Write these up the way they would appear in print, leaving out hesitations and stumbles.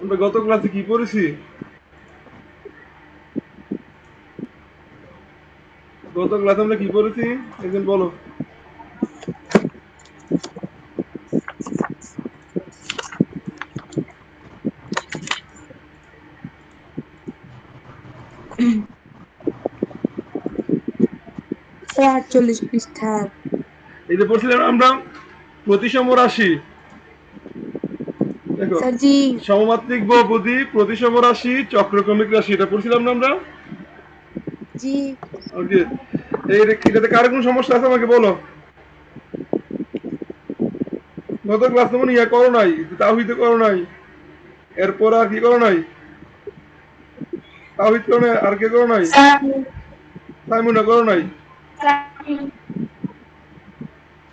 আমরা গত ক্লাসে কি পড়েছি? গত ক্লাসে আমরা কি পড়েছি একজন বলো। স্যার ৪৮ পৃষ্ঠা। এই যে পড়ছিলাম আমরা প্রতিসম রাশি। দেখো, স্যার জি। সমমাত্রিক বহুপদী, প্রতিসম রাশি, চক্রক্রমিক রাশি, এটা পড়ছিলাম না আমরা? জি। ওকে, এটাতে কার কোন সমস্যা আছে আমাকে বলো। গত ক্লাস তেমন ইয়া করো নাই, তাওহীদ করো নাই, এরপর আর কি করো নাই? তাওহীদ করো নাই, আর কে করো নাই? সাইমুনা করো নাই?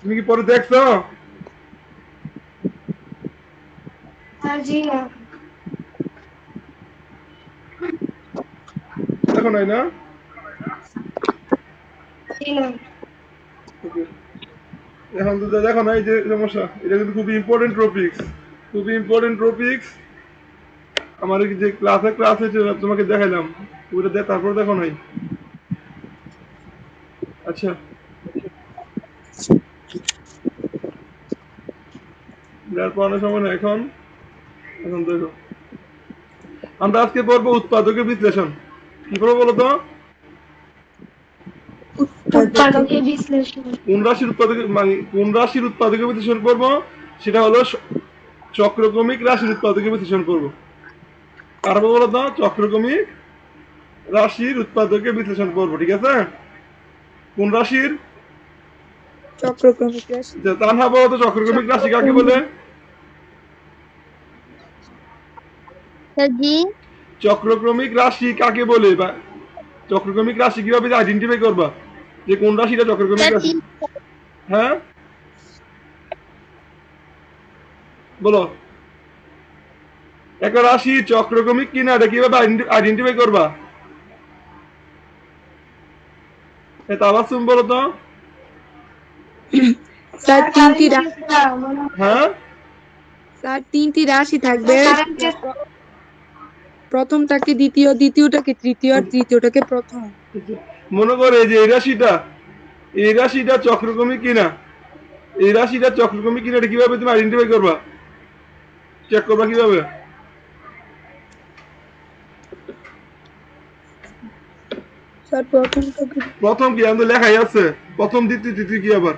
তুমি কি পরে দেখছো? দেখো নাই না? Okay. এখন তো দেখো নাই যে সমস্যা, এটা কিন্তু খুবই ইম্পর্টেন্ট টপিকস, খুবই ইম্পর্টেন্ট টপিকস। আমার যে ক্লাস হয়েছে তোমাকে দেখাইলাম, ওটা তারপর দেখো নাই। আচ্ছা, যার পড়ানোর সময় না এখন। এখন দেখো, আমরা আজকে পড়বো উৎপাদকের বিশ্লেষণ। কি পড়বো বলো তো? উৎপাদকের বিশ্লেষণ। কোন রাশির উৎপাদকের বিশ্লেষণ করবো? সেটা হলো চক্রক্রমিক রাশির উৎপাদকের বিশ্লেষণ করবো। কার বলো তো? চক্রক্রমিক রাশির উৎপাদকের বিশ্লেষণ করবো, ঠিক আছে? কোন রাশির? চক্রক্রমিক রাশি। তানহা বলো তো, চক্রক্রমিক রাশি কাকে বলে? চক্রক্রমিক রাশি কাকে বলে? বা চক্রক্রমিক রাশি কিভাবে আইডেন্টিফাই করবা যে কোন রাশিটা চক্রক্রমিক রাশি? হ্যাঁ বলো, একটা রাশি চক্রক্রমিক কিনা এটা কিভাবে আইডেন্টিফাই করবা? তাবাসসুম বলো তো। স্যার তিনটি রাশি। হ্যাঁ স্যার তিনটি রাশি থাকবে, প্রথমটাকে দ্বিতীয়, দ্বিতীয়টাকে তৃতীয়, আর তৃতীয়টাকে প্রথম। মনে করে যে এই রাশিটা চক্রক্রমিক কিনা, এই রাশিটা চক্রক্রমিক কিনা এটা কিভাবে তুমি আইডেন্টিফাই করবা, চেক করবা কিভাবে? স্যার প্রথম কি আমাদের লেখাই আছে, প্রথম দ্বিতীয় তৃতীয় কি আবার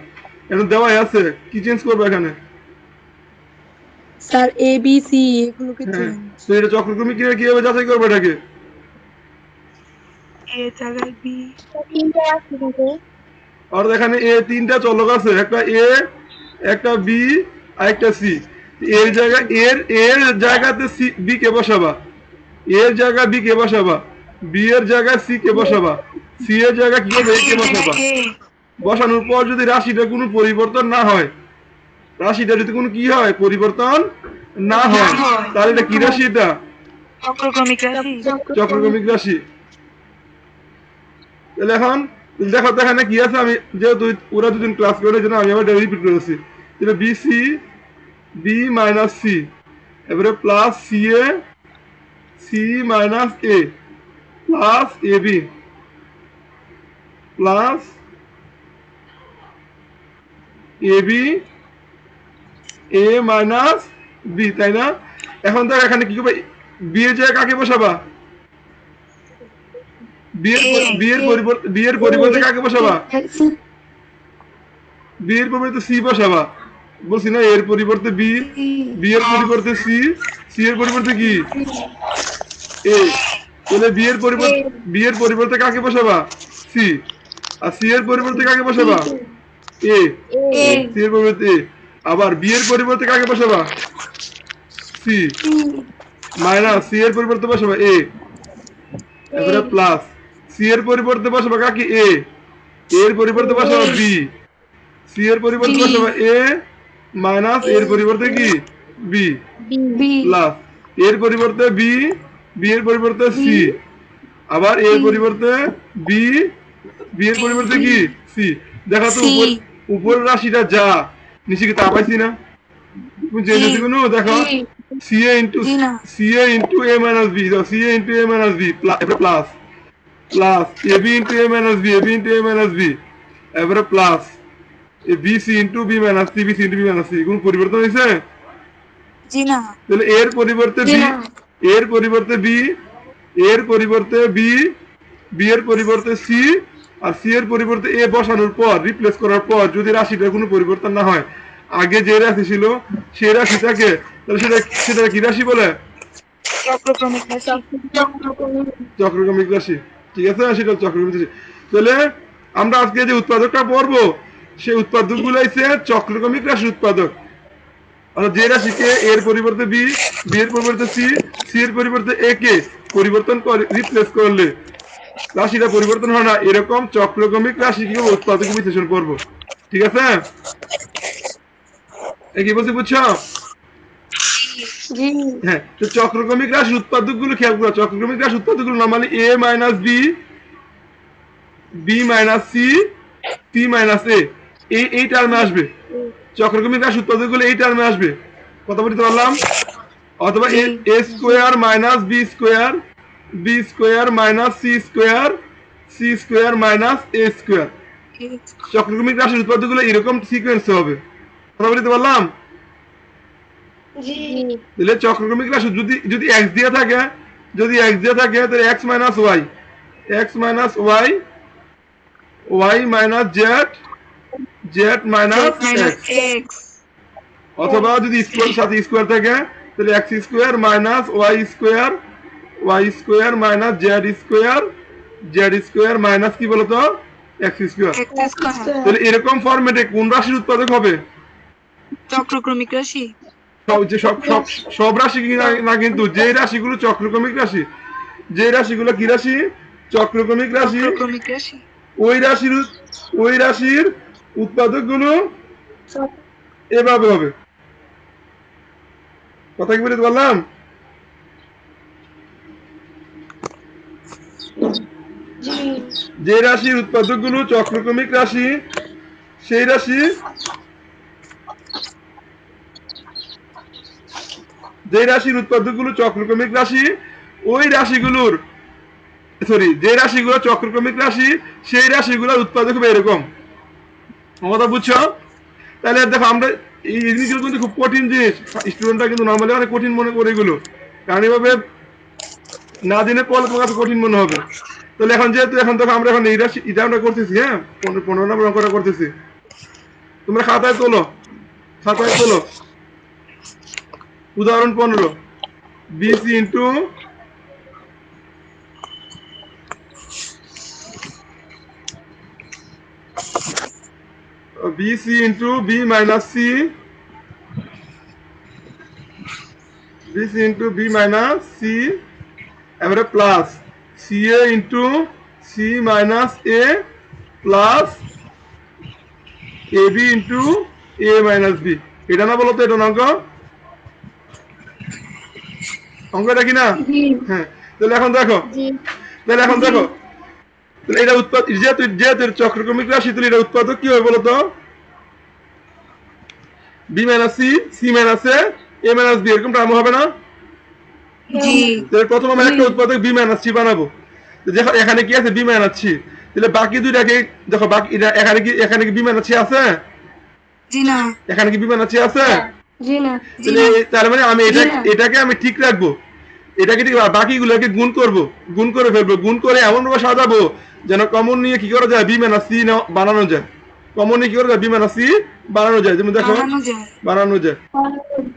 এখন দেওয়াই আছে, কি চেঞ্জ করবে এখানে? স্যার এ বি সি এগুলোকে হ্যাঁ, তো এটা চক্রক্রমিক কিনা কিভাবে যাচাই করবে এটাকে? এ জায়গায় বি। আর এখানে এ তিনটা চলক আছে, একটা এ, একটা বি আর একটা সি। এর জায়গা এর জায়গাতে সি বি কে বসাবা, এর জায়গায় বি কে বসাবা, বি এর জায়গায় সি কে বসাবা, সি এর জায়গায় কি হবে? এ কে বসাবা। বসানোর পর যদি রাশিটা কোনো পরিবর্তন না হয়, রাশিটা যদি কোনো কি হয় পরিবর্তন না হয়, তাহলে এটা কি রাশি? এটা চক্রক্রমিক রাশি। চক্রক্রমিক রাশি। তাহলে এখন দেখো তো এখানে কি আছে, আমি যেহেতু ওরা দুদিন ক্লাস করে জন্য আমি আবার রিপিট করেছি। তাহলে B C, B minus C, এবারে plus C A, C minus A, plus A B, plus A B, A minus B, তাই না? এখন দেখ এখানে কি করবে, বি এর জায়গায় কাকে বসাবা? বি এর পরিবর্তে কাকে বসাবা? বি এর পরিবর্তে সি বসাবা। বলছি না এর পরিবর্তে বি, বি এর পরিবর্তে সি, সি এর পরিবর্তে কি? এ। তাহলে বি এর পরিবর্তে কাকে বসাবা? সি। আর সি এর পরিবর্তে কাকে বসাবা? এ। সি এর পরিবর্তে এ। আবার বি এর পরিবর্তে কাকে বসাবা? সি মাইনাস সি এর পরিবর্তে বসাবা এ, এবারে প্লাস সি এর পরিবর্তে বসাবা কাকে? এ। এর পরিবর্তে বসাবা বি, সি এর পরিবর্তে বসাবা এ, মাইনাস এর পরিবর্তে কি? বি, প্লাস এর পরিবর্তে বি, বি এর পরিবর্তে সি, আবার এর পরিবর্তে বি, বি এর পরিবর্তে কি? সি। দেখা তো উপরের রাশিটা যা, নিচে কি তা পাইছি না? তুমি চেঞ্জ হচ্ছে কোনো দেখো, CA into জি না। CA into A minus B, so CA into A minus B plus AB into A minus B, AB into A minus B এবারে plus BC into B minus C, BC into B minus C কোন পরিবর্তন হয়েছে? জি না। তাহলে এর পরিবর্তে জি B, না। এর পরিবর্তে B, এর পরিবর্তে B, B এর পরিবর্তে C আর C এর পরিবর্তে A বসানোর পর রিপ্লেস করার পর যদি রাশিটার কোনো পরিবর্তন না হয়, আগে যে রাশি ছিল সেই রাশিটাকে, তাহলে সেটা কি রাশি বলে? চক্রক্রমিক রাশি। চক্রক্রমিক রাশি। ঠিক আছে, সেটা চক্রক্রমিক রাশি। তাহলে আমরা আজকে যে উৎপাদকটা পড়বো সেই উৎপাদকগুলো হচ্ছে চক্রক্রমিক রাশির উৎপাদক। অর্থাৎ যে রাশিকে এর পরিবর্তে বি, বি এর পরিবর্তে সি, সি এর পরিবর্তে এ কে পরিবর্তন করে রিপ্লেস করলে রাশিটা পরিবর্তন হয় না, এরকম চক্রক্রমিক রাশিকে উৎপাদক বিশ্লেষণ করব। ঠিক আছে, কি বলছি বুঝছো? জি। হ্যাঁ, তো চক্রক্রমিক রাশির উৎপাদক গুলো খেয়াল করো। চক্রক্রমিক রাশির উৎপাদক গুলো normally a minus B, B minus C, C minus এ এই টার্মে আসবে। চক্রক্রমিক রাশির উৎপাদক গুলো এই টার্মে আসবে। কথা বলতে পারলাম? অথবা a square minus B square, b square minus C square, c square minus A square. চক্রক্রমিক রাশির উৎপাদক গুলো এরকম সিকোয়েন্সে হবে। কথা বলতে পারলাম? তাহলে চক্রক্রমিক রাশি যদি এক্স দিয়ে থাকে, যদি এক্স দিয়ে থাকে তাহলে X minus Y, X minus Y, Y minus Z, Z minus X. অথবা যদি স্কোয়ার সাথে স্কোয়ার থাকে তাহলে X square minus Y square, Y square minus Z square, Z square minus কি বলতো এক্স স্কোয়ার। তাহলে এরকম ফরম্যাটে কোন রাশির উৎপাদক হবে? চক্রক্রমিক রাশি। সব রাশি না, কিন্তু যে রাশিগুলো চক্রক্রমিক রাশি, যে রাশিগুলো কি রাশি? চক্রক্রমিক রাশি। ওই রাশির উৎপাদক গুলো এভাবে হবে। কথা কি বলতে পারলাম? যে রাশির উৎপাদক গুলো চক্রক্রমিক রাশি, সেই রাশি, যে রাশির উৎপাদক গুলো চক্রক্রমিক রাশি, ওই রাশিগুলোর যে রাশিগুলো চক্রক্রমিক রাশি সেই রাশিগুলোর উৎপাদক হবে এরকম। কথা বুঝছো? তাহলে দেখো আমরা এই জিনিসগুলো কিন্তু খুব কঠিন জিনিস, স্টুডেন্টরা কিন্তু নর্মালি অনেক কঠিন মনে করে এগুলো, কারণ এভাবে না দিনে পড়লে তোমার কাছে কঠিন মনে হবে। তাহলে এখন যেহেতু এখন দেখো আমরা এখন এই রাশি এটা আমরা করতেছি, হ্যাঁ 15 নম্বর অঙ্কটা করতেছি, তোমরা খাতায় তোলো, খাতায় তোলো। উদাহরণ 15, BC into BC into B minus C, BC into B minus C, এবারে plus CA into C minus A plus AB into A minus B। এটা না বলো তো এটা অঙ্ক? অঙ্কটা কি না? হ্যাঁ, তাহলে এখন দেখো, তাহলে এটা উৎপাদ যেহেতু চক্রক্রমিক রাশি, তাহলে এটা উৎপাদক কি হবে বলতো? B minus C, C minus এ মাইনাস বি, এরকম টার্ম হবে না? তাহলে প্রথম আমরা একটা উৎপাদক বি মাইনাস সি বানাবো। এখানে কি আছে? B minus C. তাহলে বাকি দুইটাকে দেখো, বাকি এখানে কি বি মাইনাস সি আছে? এখানে কি বি মাইনাস সি আছে? তার মানে আমি এটাকে আমি ঠিক রাখবো, এটাকে ঠিক বাকিগুলোকে গুণ করবো, গুণ করে ফেলবো, গুণ করে এমন ভাবে সাজাবো যেন কমন নিয়ে কি করা যায়? বি মাইনাস সি বানানো যায়। কমন নিয়ে কি করা যায়? বি মাইনাস সি বানানো যায়। যেমন দেখো বানানো যায়।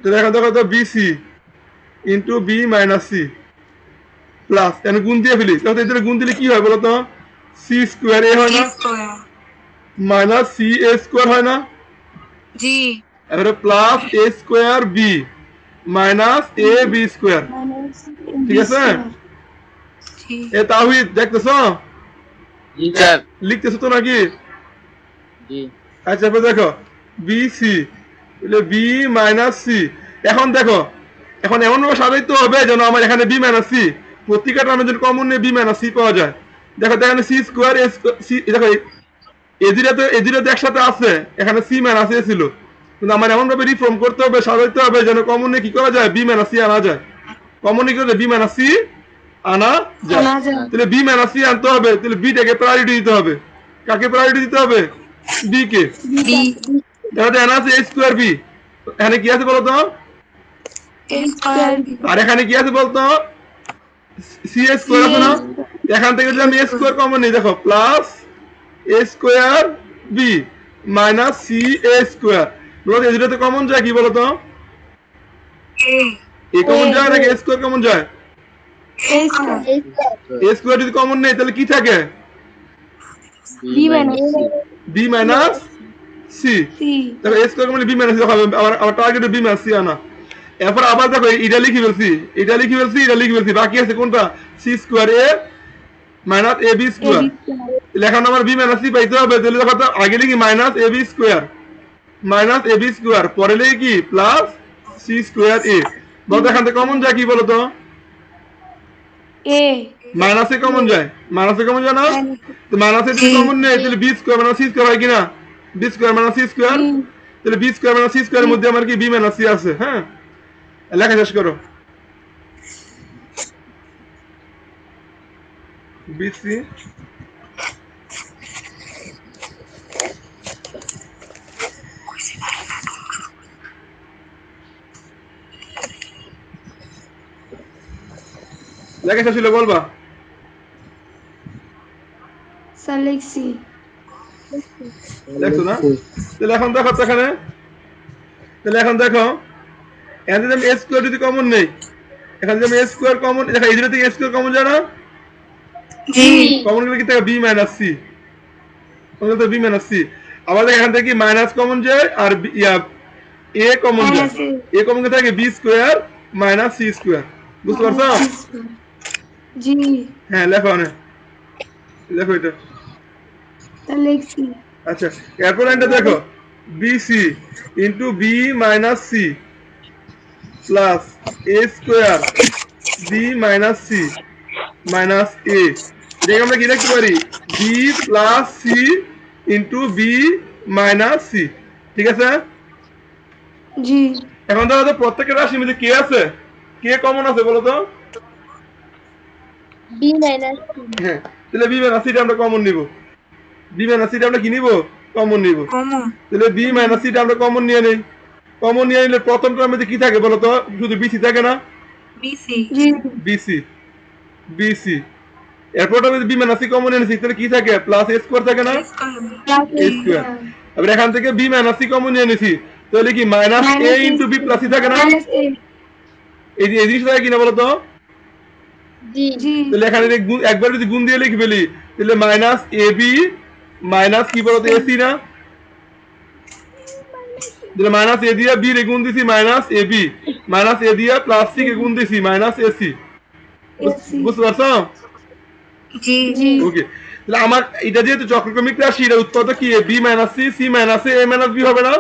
তো দেখো তো BC into B minus C plus আমি গুণ দিয়ে ফেলি, তাহলে এদের গুণ দিলে কি হয় বলতো? সি স্কোয়ার এ হয় না, মাইনাস সি এ স্কোয়ার হয় না, এবারে plus A square B minus A B square. ঠিক আছে? এ তাওহীদ দেখতেছো? লিখতেছো তো নাকি? আচ্ছা দেখো বিসি বি মাইনাস সি। এখন দেখো, এখন এমন ভাবে সাজাইতে হবে যেন আমার এখানে বি মাইনাস সি প্রত্যেকটা টার্মের জন্য কমন নিয়ে বি মাইনাস সি পাওয়া যায়। দেখো এখানে সি স্কোয়ার সি, দেখো এদিরা তো একসাথে আছে, এখানে সি মাইনাস এ ছিল, কিন্তু আমার এমন ভাবে রিফর্ম করতে হবে, সাজাইতে হবে যেন কমনে কি করা যায়, বি মাইনাস সি আনা যায়। কমনে কি করে বি মাইনাস সি আনা যায়। তাহলে বি মাইনাস সি আনতে হবে, তাহলে বিটাকে প্রায়োরিটি দিতে হবে। কাকে প্রায়োরিটি দিতে হবে? বি কে। দেখো তো এখানে আছে এ স্কোয়ার বি, এখানে কি আছে বলতো? আর এখানে কি আছে বলতো? সি স্কোয়ার আছে না? এখান থেকে যদি আমি এ স্কোয়ার কমন নিই, দেখো plus A square B minus C A square, বলতো এই দুটোতে কমন যায় কি বলতো? এ কমন যায় নাকি এ স্কোয়ার কমন যায়? এ স্কোয়ার যদি কমন নেই তাহলে কি থাকে? B minus c. দেখো a square common b minus c হবে, আমার টার্গেট বি মাইনাস সি আনা। এরপর আবার দেখো এটা লিখে ফেলছি, এটা লিখে ফেলছি, এটা লিখে ফেলছি, বাকি আছে কোনটা? C square A minus A B square. লেখানো আমার বি মাইনাস সি পাইতে হবে, তাহলে দেখো তো আগে লিখি minus A B square, minus A B square, পরে লিখি কি প্লাস সি স্কোয়ার এ। বলতো এখান থেকে কমন যায় কি বলতো? মাইনাসে কমন যায়, মাইনাসে কমন যায় না? তো মাইনাসে যদি কমন নেই তাহলে B square minus C square হয় কিনা? B square minus C square, তাহলে বি স্কোয়ার মাইনাস সি স্কোয়ারের মধ্যে আমার কি বি মাইনাস সি আছে। হ্যাঁ, লেখা শেষ করো। বিসি লেখা শেষ হলে বলবা। দেখছো না? তাহলে এখন দেখো তো এখানে, তাহলে এখন দেখো এখানে যদি আমি এ স্কোয়ার যদি কমন নেই, এখানে যদি আমি এ স্কোয়ার কমন, দেখো এই দুটো থেকে এ স্কোয়ার কমন যায় না? কমন গেলে কি থাকে? বি মাইনাস সি, কমন গেলে বি মাইনাস সি। আবার দেখো এখান থেকে কি মাইনাস কমন যায় আর এ কমন যায়, এ কমন গেলে থাকে B square minus C square. বুঝতে পারছো? হ্যাঁ লেখো, অনেক লেখো এটা। আচ্ছা, এরপর এটা দেখো BC into B minus C plus A square B minus C minus A. এটাকে আমরা কি লিখতে পারি? B plus C into B minus C. ঠিক আছে? এখন ধরো তো প্রত্যেকের রাশির মধ্যে কে আছে? কে কমন আছে বলো তো? হ্যাঁ, তাহলে বি মাইনাস সিটা আমরা কমন নিব। বি মাইনাস সিটা আমরা কি নিব? কমন নিব। তাহলে বি মাইনাস সিটা আমরা কমন নিয়ে নেই। কমন নিয়ে নিলে প্রথম টার্মের মধ্যে কি থাকে বলো তো? শুধু বিসি থাকে না? BC BC. এরপর টার্মে বি মাইনাস সি কমন এনেছি, তাহলে কি থাকে? প্লাস এ স্কোয়ার থাকে না? এ স্কোয়ার। এবার এখান থেকে বি মাইনাস সি কমন নিয়ে এনেছি, তাহলে কি minus A into B plus C থাকে না? এই জিনিসটা থাকে কিনা বলো তো? তাহলে এখানে একবার যদি গুণ দিয়ে লিখে ফেলি, তাহলে মাইনাস এ বি মাইনাস কি বলতো এ সি না? তাহলে মাইনাস এ দিয়া বি রে গুণ দিছি মাইনাস এ বি, মাইনাস এ দিয়া প্লাস সি কে গুণ দিছি মাইনাস এ সি। বুঝতে পারছো? ওকে, তাহলে আমার এটা যেহেতু চক্রক্রমিক রাশি, এটা উৎপাদক কি? B minus C, C minus এ মাইনাস বি হবে না?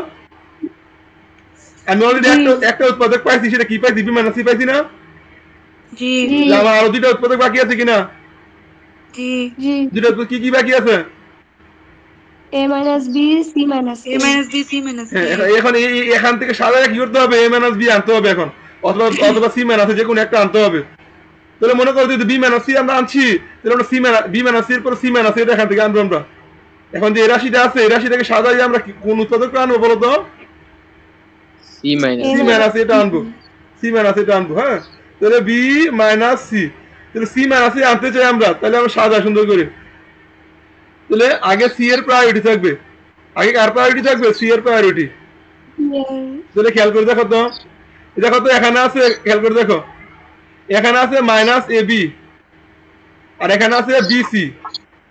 আমি অলরেডি একটা উৎপাদক পাইছি, সেটা কি পাইছি? বি মাইনাস সি পাইছি না? আমার আরো দুইটা উৎপাদক বাকি আছে কিনা? দুইটা কি কি বাকি আছে? এখন এখান থেকে সাজায় কি করতে হবে? এ মাইনাস বি আনতে হবে এখন, অথবা সি মাইনাস যে কোনো একটা আনতে হবে। তাহলে মনে করো যদি বি মাইনাস সি আমরা আনছি, তাহলে আমরা বি মাইনাস সি এর পর সি মাইনাস এটা এখান থেকে আনবো আমরা। এখন যে এই রাশিটা আছে, এই রাশিটাকে সাজাই আমরা কোন উৎপাদক আনবো বলো তো? সি মাইনাস এটা আনবো, সি মাইনাস এটা আনবো। হ্যাঁ, তাহলে বি মাইনাস সি, তাহলে সি মাইনাস সি আনতে চাই আমরা, তাহলে আমরা সাজাই সুন্দর করে। তাহলে আগে সি এর প্রায়োরিটি থাকবে, আগে কার প্রায়োরিটি থাকবে? সি এর প্রায়োরিটি। তাহলে খেয়াল করে দেখো তো, দেখো তো এখানে আছে, খেয়াল করে দেখো এখানে আছে মাইনাস এ বি আর এখানে আছে বিসি।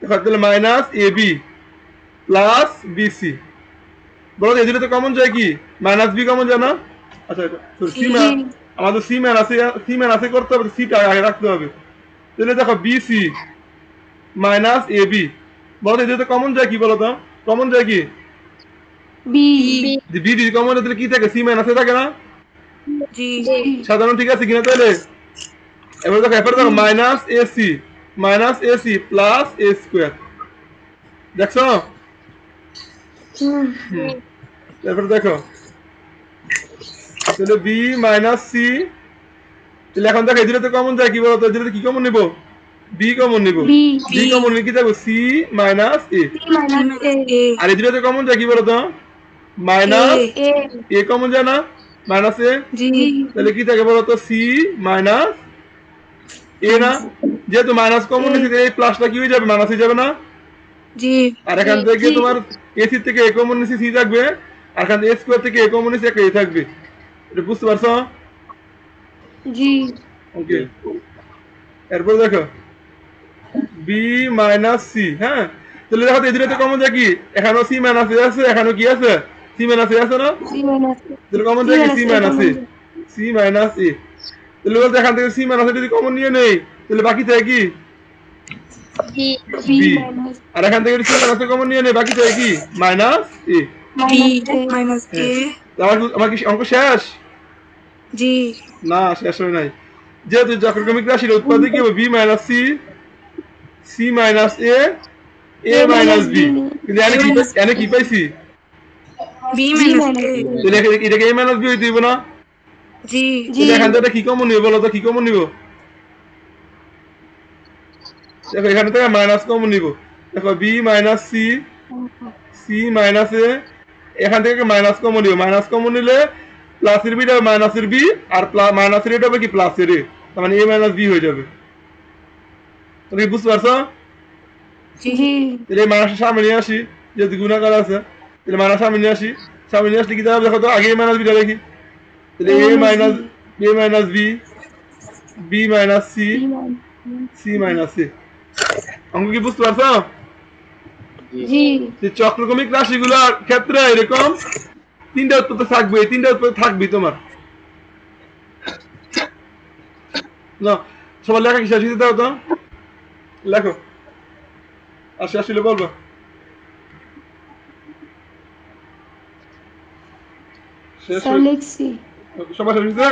দেখো তাহলে minus A B plus BC, বলো এই দুটোতে কমন যায় কি? মাইনাস বি কমন যায় না? আচ্ছা সি আমাদের সি ম্যান আছে করতে হবে, সিটা আগে রাখতে হবে। তাহলে দেখো বিসি মাইনাস এ বি, বলো এই দুটোতে কমন যায় কি বলো তো? কমন যায় কি? বি যদি কমন হয় তাহলে কি থাকে? সি মাইনাসে থাকে না? সাধারণ ঠিক আছে কিনা? তাহলে এবার দেখো minus AC plus A square. দেখছো? তারপর দেখো তাহলে বি মাইনাস সি। তাহলে এখন দেখো এদিকে তো কমন যায়, কি বলতো এদিকে কি কমন নিব? বি কমন নিব। বি কমন নিয়ে কি থাকবে? C minus A. আর এদিকে তো কমন যায়, কি বলতো? মাইনাস এ কমন যায় না? মাইনাস এ। তাহলে কি থাকে বলতো? সি মাইনাস এ না? যেহেতু মাইনাস কমন নিচ্ছে এই প্লাসটা কি হয়ে যাবে? মাইনাস হয়ে যাবে না? আর এখান থেকে তোমার এসি থেকে এ কমন নিচ্ছে সি থাকবে, আর এখান থেকে এ স্কোয়ার থেকে এ কমন নিচ্ছে একটা এ থাকবে। এটা বুঝতে পারছো? ওকে, এরপর দেখো বি মাইনাস সি। হ্যাঁ, তাহলে দেখো এদিকে কমন যায় কি? এখানেও সি মাইনাস এ আছে, এখানেও কি আছে? সি মাইনাস এ আছে না? তাহলে কমন যায় কি? C minus A. C minus এ। তাহলে বলতে এখান থেকে সি মাইনাস এ যদি কমন নিয়ে নেই, তাহলে বাকি থাকে কি? বি। আর এখান থেকে সি মাইনাস এ কমন নিয়ে নেই, বাকি থাকে কি? মাইনাস এ। আমার কি অঙ্ক শেষ? না, শেষ হয় নাই। যেহেতু যথাক্রমিক রাশির উৎপাদক কি হবে? B minus C, C minus A, A minus B. কিন্তু এনে কি পাইছি? তাহলে এটাকে এ মাইনাস বি হইতে দিব না? তাহলে এখান থেকে কি কমন নিব বলো তো? কি কমন নিব? দেখো এখান থেকে মাইনাস কমন নিব। দেখো B minus C, C minus A, এখান থেকে মাইনাস কমন নিব। মাইনাস কমন নিলে প্লাসের বিটা মাইনাসের বি, আর মাইনাসের এটা হবে কি? প্লাসের এ। তার মানে এ মাইনাস বি হয়ে যাবে। তুমি বুঝতে পারছো? তাহলে মাইনাসের সামনে নিয়ে আসি, যেহেতু গুণাকার আছে। তাহলে মাইনাস সামনে নিয়ে আসি, সামনে নিয়ে আসলে কি দেওয়া হবে? দেখো তো আগে এ মাইনাস বিটা দেখি। তাহলে A minus B, B minus C, C minus A. অঙ্ক কি বুঝতে পারছো? চক্রক্রমিক রাশিগুলোর ক্ষেত্রে এরকম তিনটা উৎপাদক থাকবে, এই তিনটা উৎপাদক থাকবে তোমার। না, সবার লেখা কি শেষ হইতে দাও তো? লেখো, আর শেষ হইলে বলবো। সবার শেষ হইতে?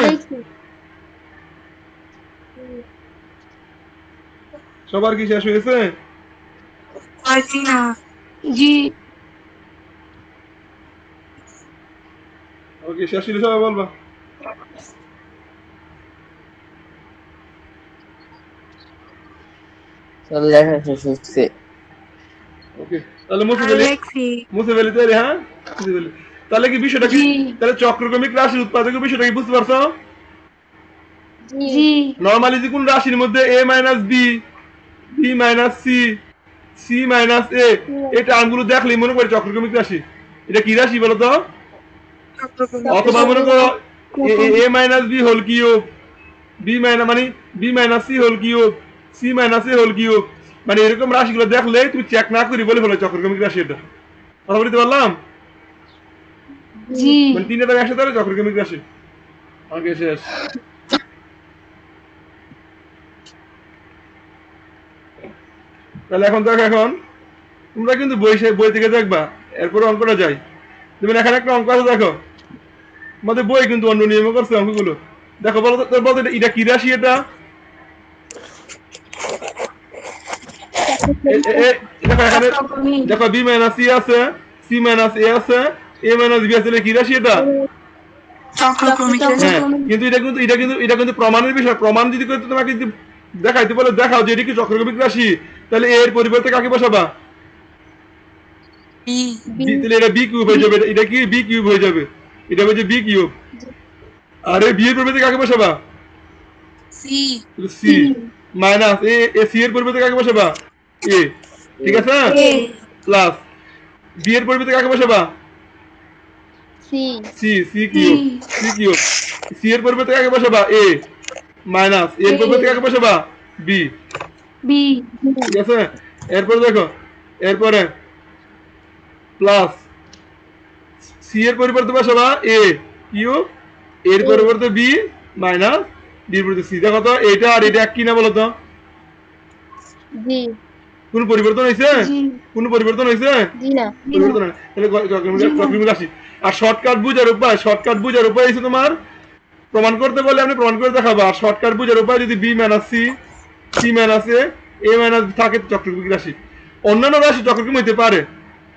সবার কি শেষ হয়েছে? ওকে, শেষ হইলে সবাই বলবা। ওকে, তাহলে মুছে ফেলি তাহলে। হ্যাঁ, মুছে ফেলি। তাহলে কি বিষয়টা কি? তাহলে চক্রক্রমিক রাশির উৎপাদকের বিষয়টা কি বুঝতে পারছো? নরমালি যে কোন রাশির মধ্যে A minus B, B minus C, C minus এ, এই টার্মগুলো দেখলে মনে করে চক্রক্রমিক রাশি। এটা কি রাশি বলো তো? অথবা মনে করো A minus B whole cube, B minus মানে B minus C whole cube, C minus A whole cube. মানে এরকম রাশিগুলো দেখলে তুমি চেক না করি বলে ফেলো চক্রক্রমিক রাশি। এটা কথা বলতে পারলাম? মানে তিনটা টাকা একসাথে হলে চক্রক্রমিক রাশি। ওকে, শেষ। তাহলে এখন দেখো, এখন তোমরা কিন্তু বই থেকে দেখবা, এরপরে অঙ্কটা যাই। তুমি এখানে একটা অঙ্ক আছে, দেখো আমাদের বই কিন্তু অন্য নিয়মে করছে অঙ্কগুলো। দেখো বলো তো, বলতো এটা কি রাশি? এটা দেখো এখানে, দেখো বি মাইনাস সি আছে, সি মাইনাস এ আছে, এ মাইনাস বি আছে। কি রাশি এটা? হ্যাঁ, কিন্তু এটা কিন্তু প্রমাণের বিষয়। প্রমাণ যদি করতে তোমাকে যদি দেখাইতে বলে, দেখাও যে এটা কি চক্রক্রমিক রাশি, তাহলে এর পরিবর্তে কাকে বসাবা? তাহলে এটা বি কিউব হয়ে যাবে। এটা কি? বি কিউব হয়ে যাবে। এটা হচ্ছে বি কিউব। আর এই বি এর পরিবর্তে কাকে বসাবা? সি মাইনাস এ, সি এর পরিবর্তে কাকে বসাবা? এ। ঠিক আছে, প্লাস বি এর পরিবর্তে কাকে বসাবা? C, C cube, C cube. C এর পরিবর্তে কাকে বসাবা? এ। মাইনাস এর পরিবর্তে কাকে বসাবা? বি। ঠিক আছে, এরপর দেখো, এরপরে প্লাস সি এর পরিবর্তে বসাবা এ কিউব, এর পরিবর্তে বি, মাইনাস ডির পরিবর্তে সি। দেখো তো এটা আর এটা এক কিনা বলো তো? কোন পরিবর্তন হয়েছে? কোন পরিবর্তন হয়েছে? পরিবর্তন হয়। তাহলে চক্রক্রমিক রাশি। আর শর্টকাট বুঝার উপায় হচ্ছে তোমার প্রমাণ করতে বলে আমি প্রমাণ করে দেখাবো। আর শর্টকাট বুঝার উপায় যদি B minus C, C minus এ মাইনাস থাকে চক্রক্রমিক রাশি। অন্যান্য রাশি চক্রক্রম হইতে পারে।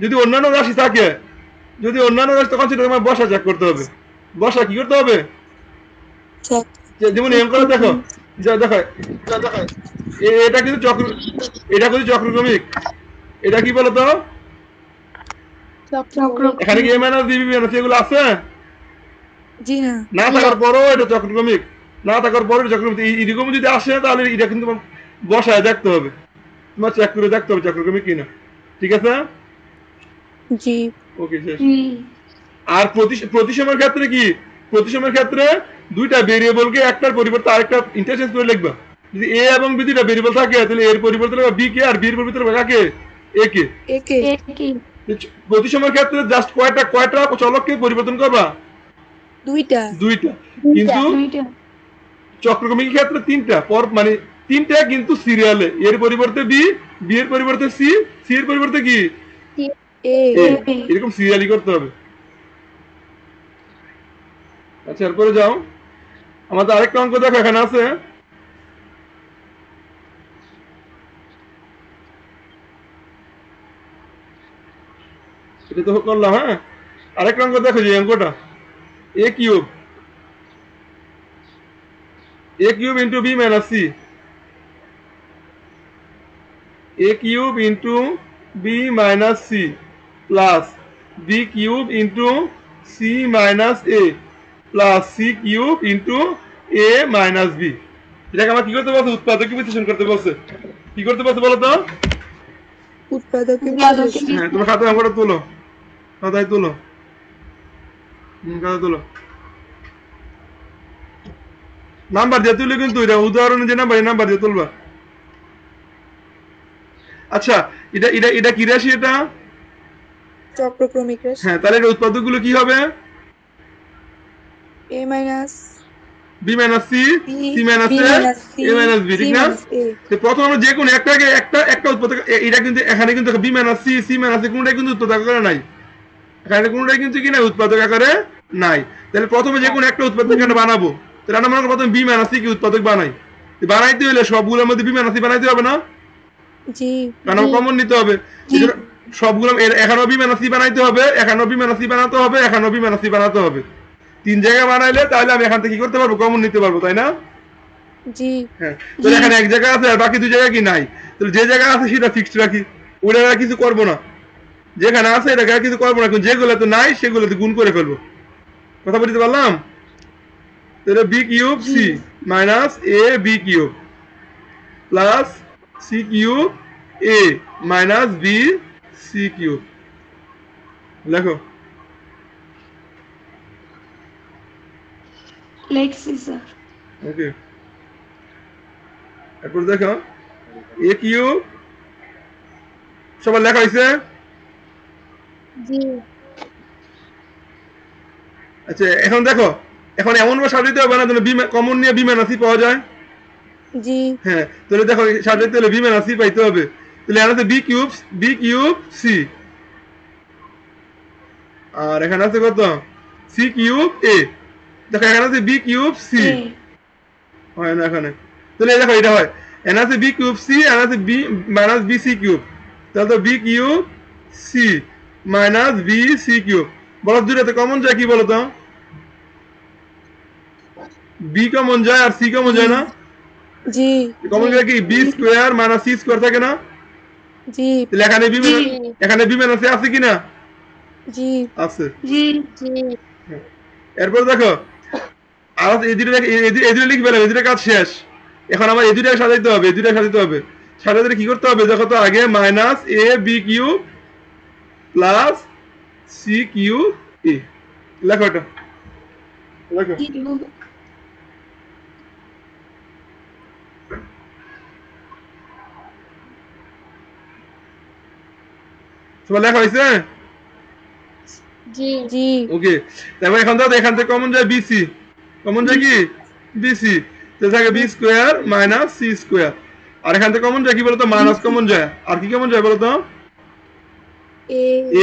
যদি অন্যান্য রাশি থাকে, তখন সেটা তোমার বসা চেক করতে হবে। বসা কি করতে হবে? যেমন এম করে দেখো, যা দেখো, এটা কিন্তু চক্র, এটা কিন্তু চক্রক্রমিক। এটা কি বলতো? এখানে কি এ মাইনাস বি মাইনাস এগুলো আছে? জি না। না থাকার পরও এটা চক্রক্রমিক, না থাকার পরও এটা চক্রক্রমিক। এরকম যদি আসে তাহলে এটা কিন্তু বসায় দেখতে হবে, তোমার চেক করে দেখতে হবে চক্রক্রমিক কিনা। ঠিক আছে? জি। ওকে, শেষ। আর প্রতিসমের ক্ষেত্রে কি? প্রতিসমের ক্ষেত্রে দুইটা ভেরিয়েবলকে একটার পরিবর্তে আরেকটা ইন্টারচেঞ্জ করে লিখবা। যদি এ এবং বি দুইটা ভেরিয়েবল থাকে তাহলে এর পরিবর্তে লিখবা বি কে, আর বি এর পরিবর্তে লিখবা কাকে? এ কে। প্রতিসমের ক্ষেত্রে জাস্ট কয়টা চলককে পরিবর্তন করবা? দুইটা। কিন্তু চক্রক্রমিকের ক্ষেত্রে তিনটা, মানে তিনটা কিন্তু সিরিয়ালে। এর পরিবর্তে বি, বি এর পরিবর্তে সি, সি এর পরিবর্তে কি? এ। এরকম সিরিয়ালি করতে হবে। আচ্ছা, এরপরে যাও, আমাদের আরেকটা অঙ্ক দেখো এখানে আছে। এটা তো করলাম, হ্যাঁ। আরেকটা অঙ্ক দেখো, যে অঙ্কটা A cube, A cube into B minus C, A cube into B minus C plus B cube into C minus A plus C cube into A minus B. এটাকে আমার কি করতে বলছে? উৎপাদকে বিশ্লেষণ করতে বলছে। কি করতে বলছে বলো তো? উৎপাদকে হ্যাঁ, তোমার খাতায় অঙ্কটা তোলো, খাতায় তোলো, খাতায় তোলো। নাম্বার দিয়ে তুলে কিন্তু, এটা উদাহরণে যে নাম্বার, এই নাম্বার দিয়ে তুলবা। আচ্ছা, এটা এটা এটা কি রাশি? এটা চক্রক্রমিক রাশি। হ্যাঁ, তাহলে এর উৎপাদক গুলো কি হবে? A minus B minus C, C minus A, A minus B, ঠিক না? প্রথম আমরা যে কোনো একটাকে একটা উৎপাদক, এটা কিন্তু এখানে কিন্তু B minus C, C minus A কোনটাই কিন্তু উৎপাদক আকারে নাই। এখানে কোনটাই কিন্তু কি না, উৎপাদক আকারে নাই। তাহলে প্রথমে যে কোনো একটা উৎপাদক এখানে বানাবো। তাহলে আমরা মনে করি প্রথমে বি মাইনাস সি কি উৎপাদক বানাই। বানাইতে হলে সবগুলোর মধ্যে বি মাইনাস সি বানাইতে হবে না? জি। কারণ কমন নিতে হবে। সবগুলো এখানেও বি মাইনাস সি বানাইতে হবে, এখানেও বি মাইনাস সি বানাতে হবে, এখানেও বি মাইনাস সি বানাতে হবে। তিন জায়গায় বানাইলে তাহলে আমি এখান থেকে কি করতে পারবো? কমন নিতে পারবো, তাই না? জি। হ্যাঁ, তাহলে এখানে এক জায়গা আছে আর বাকি দুই জায়গা কি নাই। তাহলে যে জায়গা আছে সেটা ফিক্সড রাখি, ওটা আর কিছু করবো না। যেখানে আছে এটা আর কিছু করবো না, কিন্তু যেগুলো তো নাই সেগুলোতে গুণ করে ফেলবো। কথা বলতে পারলাম? তাহলে B cube C minus A B cube plus C cube A minus B C cube. লেখো। লেখছি স্যার। ওকে, এরপর দেখো এ কিউব, সবার লেখা হয়েছে? জি। আচ্ছা, এখন দেখো, এখন এমন ভাবে সাজাইতে হবে না যেন বি কমন নিয়ে বি মাইনাস সি পাওয়া যায়। জি। হ্যাঁ, তাহলে দেখো সাজাইতে হলে বি মাইনাস সি পাইতে হবে। তাহলে এখানে আছে বি কিউব সি, আর এখানে আছে কত? সি কিউব এ। দেখো এখানে আছে বি কিউব সি, হয় না এখানে? তাহলে দেখো এটা হয়, এখানে আছে বি কিউব সি, এখানে আছে B minus B C cube. তাহলে তো B cube C minus B C cube. বলো দুইটাতে কমন যায় কি বলো তো? বি কমন যায় আর সি কমন যায় না? জি। কমন যায় কি? B square minus C square থাকে না? জি। তাহলে এখানে বি মাইনাস আছে কি না? জি। আছে। জি। এরপর দেখো, আর এই দুটো লিখবে না, এই দুটো কাজ শেষ। এখন আমার এই দুটাকে সাজাইতে হবে, এই দুটাকে সাজাইতে হবে। সাজাতে কি করতে হবে দেখো তো, আগে minus A B cube plus C cube A. লেখো এটা, লেখো। তোমার লেখা হয়েছে? জি। জি। ওকে, তারপর এখন দাও, এখান থেকে কমন যায় বিসি, কমন যায় কি? বিসি। তো থাকে B square minus C square. আর এখান থেকে কমন যায় কি বলতো? মাইনাস কমন যায়। আর কি কমন যায় বলতো?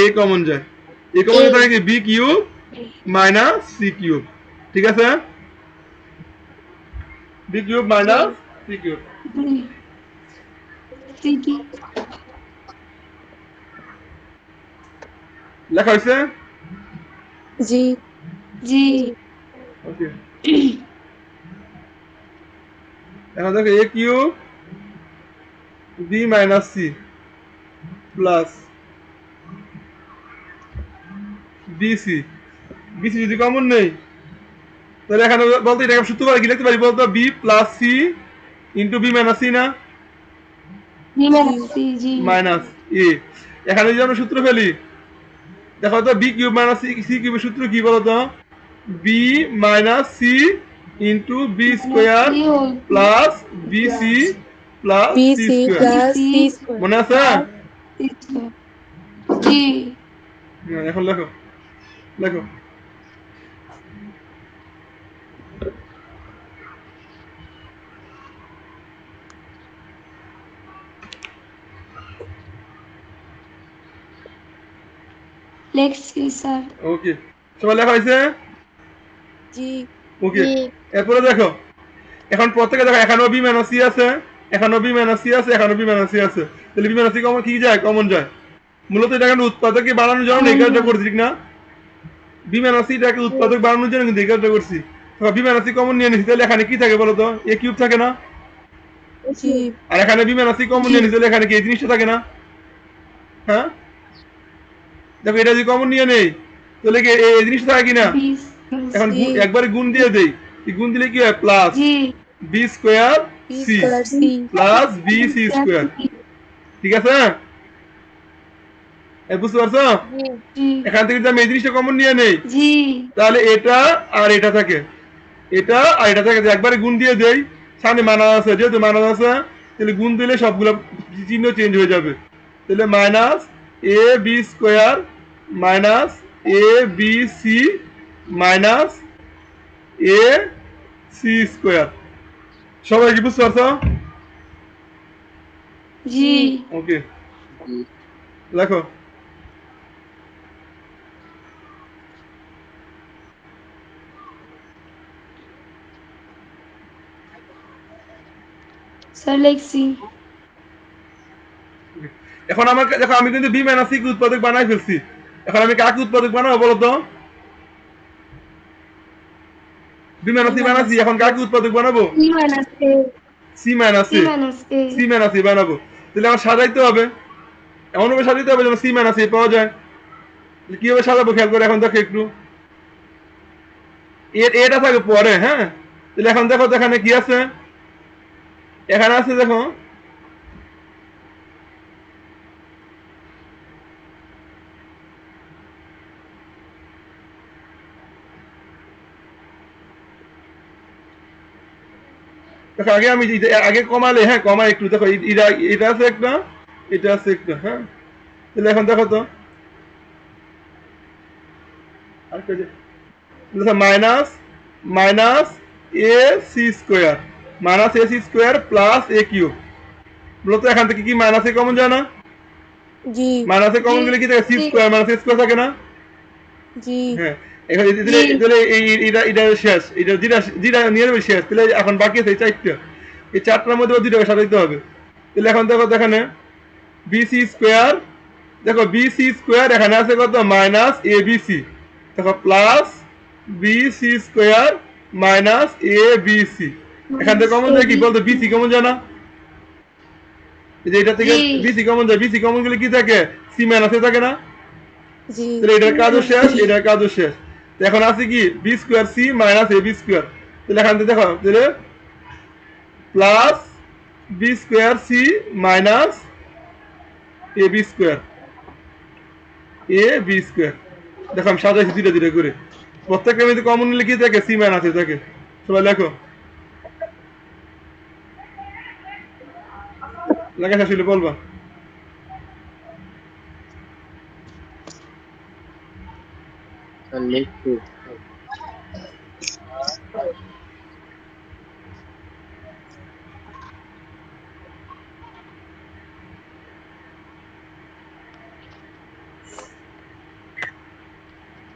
এ কমন যায়। এ কমন যায় থাকে কি? B cube minus C cube. ঠিক আছে? B cube minus C cube. লেখা হয়েছে? জি। জি ওকে এখন দেখো a cube b minus c plus bc bc যদি কমন নেই তাহলে এখানে বলতে এটাকে সূত্র পারি কি লিখতে পারি বলতো b plus c into b minus c না জি মাইনাস জি মাইনাস এ এখানে যদি আমরা সূত্র ফেলি দেখো তো বি কিউব মাইনাস সি কিউবের সূত্র কি বলতো B minus C into B square plus B C plus C BC square plus C square. মনে আছে জি এখন লেখো লেখো লেখছি স্যার ওকে সবাই লেখা হয়েছে জি ওকে এরপরে দেখো এখন প্রত্যেকে দেখো এখানেও বি মাইনাস সি আছে এখানেও বি মাইনাস সি আছে এখানেও বি মাইনাস সি আছে তাহলে বি মাইনাস সি কমন কি যায় কমন যায় মূলত এটা কিন্তু উৎপাদককে বাড়ানোর জন্য এই কাজটা করছি ঠিক না বি মাইনাস সিটাকে উৎপাদক বাড়ানোর জন্য কিন্তু এই কাজটা করছি বি মাইনাস সি কমন নিয়ে নিছি তাহলে এখানে কি থাকে বলো তো এ কিউব থাকে না জি আর এখানে বি মাইনাস সি কমন নিয়ে নিছি তাহলে এখানে কি এই জিনিসটা থাকে না হ্যাঁ দেখো এটা যদি কমন নিয়ে নেই তাহলে কি এই জিনিসটা থাকে কিনা এখন একবারে গুণ দিয়ে দেই এই গুণ দিলে কি হয় প্লাস জি B square B C square C plus B C square ঠিক আছে বুঝতে পারছো জি এখান থেকে যদি আমি এই জিনিসটা কমন নিয়ে নেই জি তাহলে এটা আর এটা থাকে এটা আর এটা থাকে একবারে গুণ দিয়ে দেই সামনে মানা আছে যেহেতু মানা আছে তাহলে গুণ দিলে সবগুলো চিহ্ন চেঞ্জ হয়ে যাবে তাহলে minus A B square minus A B C minus A C square সবাই কি বুঝতে পারছো জি ওকে লেখো স্যার লেখছি এখন আমাকে দেখো আমি কিন্তু বি মাইনাস সি উৎপাদক বানাই ফেলছি এখন আমি কাকে উৎপাদক বানাবো বলো তো বি মাইনাস সি বানাচ্ছি এখন কাকে উৎপাদক বানাবো C minus A C minus C A minus A C minus A বানাবো তাহলে আমার সাজাইতে হবে এমনভাবে সাজাইতে হবে যেন সি মাইনাস এ পাওয়া যায় কিভাবে সাজাবো খেয়াল করে এখন দেখো একটু এটা থাকে পরে হ্যাঁ তাহলে এখন দেখো তো এখানে কি আছে এখানে আছে দেখো দেখো আগে আমি আগে কমালে হ্যাঁ কমা একটু দেখো এটা আছে একটা এটা আছে একটা হ্যাঁ তাহলে এখন দেখো তো minus minus A C square minus A C square plus A cube মূলত এখান থেকে কি মাইনাস এ কমন যায় না জি মাইনাস এ কমন গেলে কি থাকে সি স্কোয়ার মাইনাস এ স্কোয়ার থাকে না জি হ্যাঁ এখন এটা শেষ এটা যেটা নিয়ে নেবে শেষ তাহলে এখন বাকি আছে এই চারটা এই চারটার মধ্যে দুইটাকে সাজাইতে হবে তাহলে এখন দেখো এখানে বিসি স্কোয়ার দেখো বিসি স্কোয়ার এখানে আছে কত মাইনাস এ বিসি দেখো প্লাস বিসি স্কোয়ার মাইনাস এ বিসি এখান থেকে কমন যায় কি বলতো বিসি কমন যায় না এই যে এটা থেকে বিসি কমন যায় বিসি কমন গেলে কি থাকে সি মাইনাস এ থাকে না জি তাহলে এটার কাজও শেষ এটার কাজও শেষ তো এখন আছে কি B square C minus A B square তাহলে এখান থেকে দেখো তাহলে plus B square C minus A B square A B square দেখো আমি সাজাইছি দুইটা দুইটা করে প্রত্যেকটা মধ্যে কমন নিলে কি থাকে সি মাইনাস এ থাকে সবাই লেখো লেখা শেষ হলে বলবা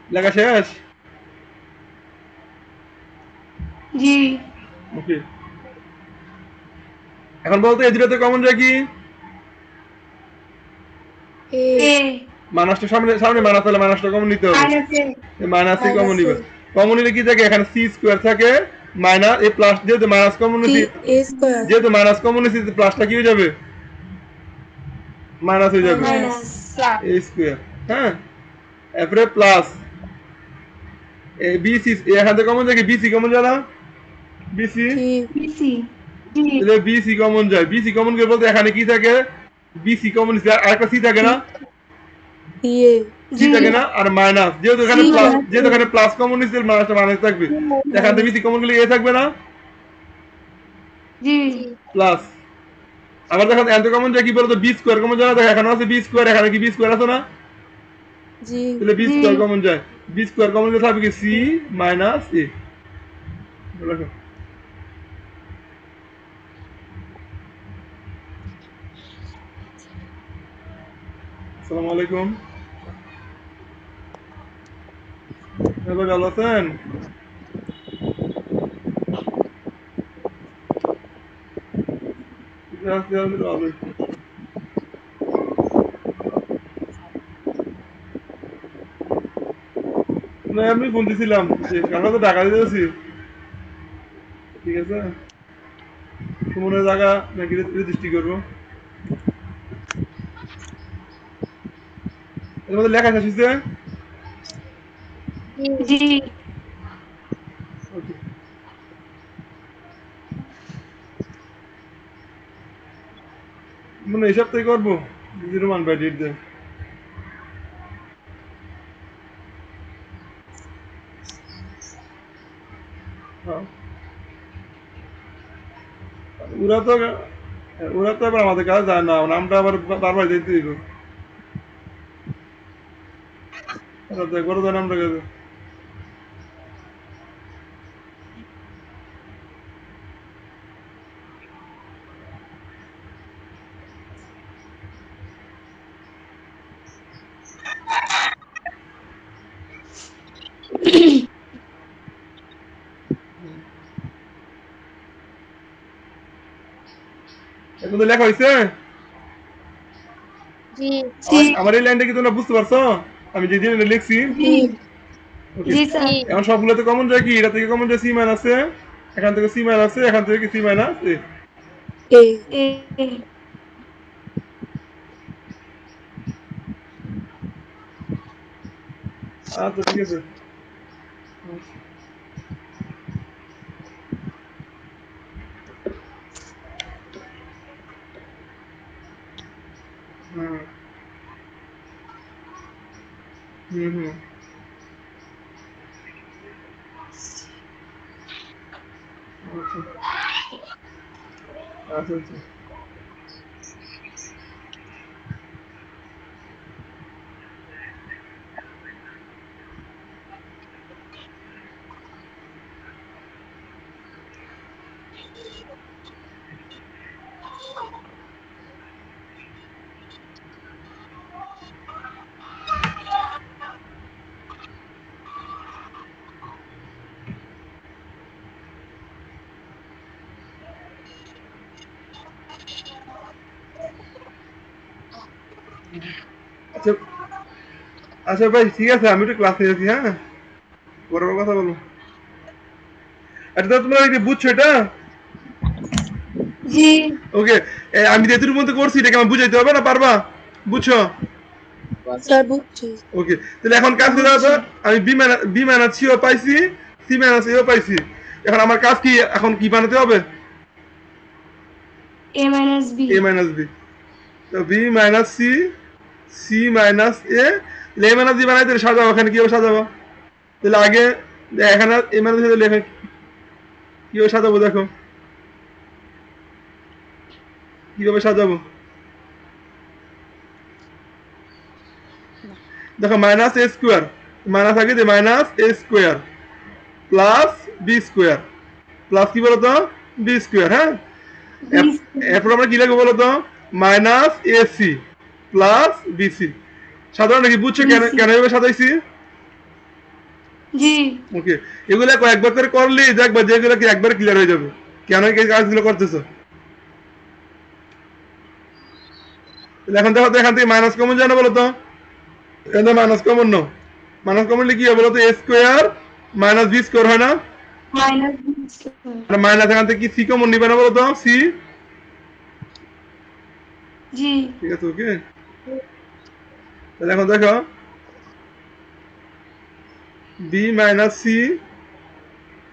লেখা শেষ জি ওকে এখন বলতো এই দুটোতে কমন যায় কি এ এ মাইনাসটা সামনে সামনে মাইনাস হলে মাইনাসটা কমন নিতে হবে মাইনাস এ মাইনাসই কমন নিবে কমন নিলে কি থাকে এখানে সি স্কোয়ার থাকে মাইনাস এই প্লাস যেহেতু মাইনাস কমন সি নিছি এ স্কয়ার যেহেতু মাইনাস কমন নিছি প্লাসটা কি হয়ে যাবে মাইনাস হয়ে যাবে মাইনাস মাইনাস এ স্কোয়ার হ্যাঁ এরপরে প্লাস বিসি এখান থেকে কমন যায় বিসি কমন যায় না বিসি সি বিসি জি তাহলে বিসি কমন যায় বিসি কমন করে বলতে এখানে কি থাকে বিসি কমন আরেকটা সি থাকে না সি এ সি জি থাকে না আর মাইনাস যেহেতু এখানে সি প্লাস মাইনাস যেহেতু এখানে প্লাস কমন নিচ্ছে মাইনাসটা মাইনাস থাকবে এখান থেকে বিসি কমন গেলে এ থাকবে না জি প্লাস আবার দেখেন এত কমন যায় কি বলতো বি স্কোয়ার কমন যায় না দেখো এখানে আছে বি স্কোয়ার এখানে কি বি স্কোয়ার আছে না জি তাহলে বি জি স্কোয়ার কমন যায় বি স্কোয়ার কমন গেলে থাকবে কি সি মাইনাস এ দেখো আসসালামু আলাইকুম হ্যালো ভালো আছেন না আমি ফোন দিছিলাম আমরা তো টাকা দিতেছি ঠিক আছে সুমনের জায়গা নাকি রেজিস্ট্রি করবো এর মধ্যে লেখা শেষ হয়েছে জি ওকে মানে এই সপ্তাহে করবো 01/8 দেয় হ্যাঁ ওরা তো ওরা তো আবার আমাদের কাছে যায় না নামটা আবার বারবার দিতে দিব ওরা তো একবারও যায় নামটা কাছে এখন তো লেখা হয়েছে জি জি আমার এই লাইনটা কি তোমরা বুঝতে পারছো আমি যে দিন লিখছি জি ওকে জি স্যার এখন সবগুলোতে কমন যায় কি এটা থেকে কমন যায় সি মাইনাস আছে এখান থেকে সি মাইনাস আছে এখান থেকে সি মাইনাস এ এ এ আচ্ছা ঠিক আছে হুম হুম হুম আচ্ছা আচ্ছা আচ্ছা আচ্ছা ভাই ঠিক আছে আমি একটু ক্লাসে আছি হ্যাঁ পরে আবার কথা বলবো আচ্ছা তা তোমরা কি বুঝছো এটা জি ওকে আমি যেটুকুর মধ্যে করছি এটাকে আমার বুঝাইতে হবে না পারবা বুঝছো স্যার বুঝছি ওকে তাহলে এখন কাজ করে দাও আমি বি মাইনাস সিও পাইছি সি মাইনাস এও পাইছি এখন আমার কাজ কি এখন কি বানাতে হবে A minus B A minus B তো B minus C C minus এ মাইনাস বি বানাইতে সাজাবো এখানে কিভাবে সাজাবো তাহলে আগে এখানে এ মাইনাস লেখা কিভাবে সাজাবো দেখো কিভাবে সাজাবো দেখো মাইনাস এ স্কোয়ার মাইনাস আগে যে মাইনাস এ square plus B square plus কি বলতো বি স্কোয়ার হ্যাঁ এরপর আমরা কি লিখবো বলতো minus A C plus BC সাধারণ নাকি বুঝছো কেন কেন এভাবে সাজাইছি জি ওকে এগুলো কয়েকবার করে করলেই দেখবা যেগুলো কি একবার ক্লিয়ার হয়ে যাবে কেন এই কাজগুলো করতেছো এখন দেখো তো এখান থেকে মাইনাস কমন জানো বলো তো এখান থেকে মাইনাস কমন নো মাইনাস কমন কি হবে বলো তো A square minus B square হয় না? Minus B square. আর মাইনাস এখান থেকে কি সি কমন নিবে না বলো তো? সি, জি ঠিক আছে, ওকে। তাহলে এখন দেখো B minus C,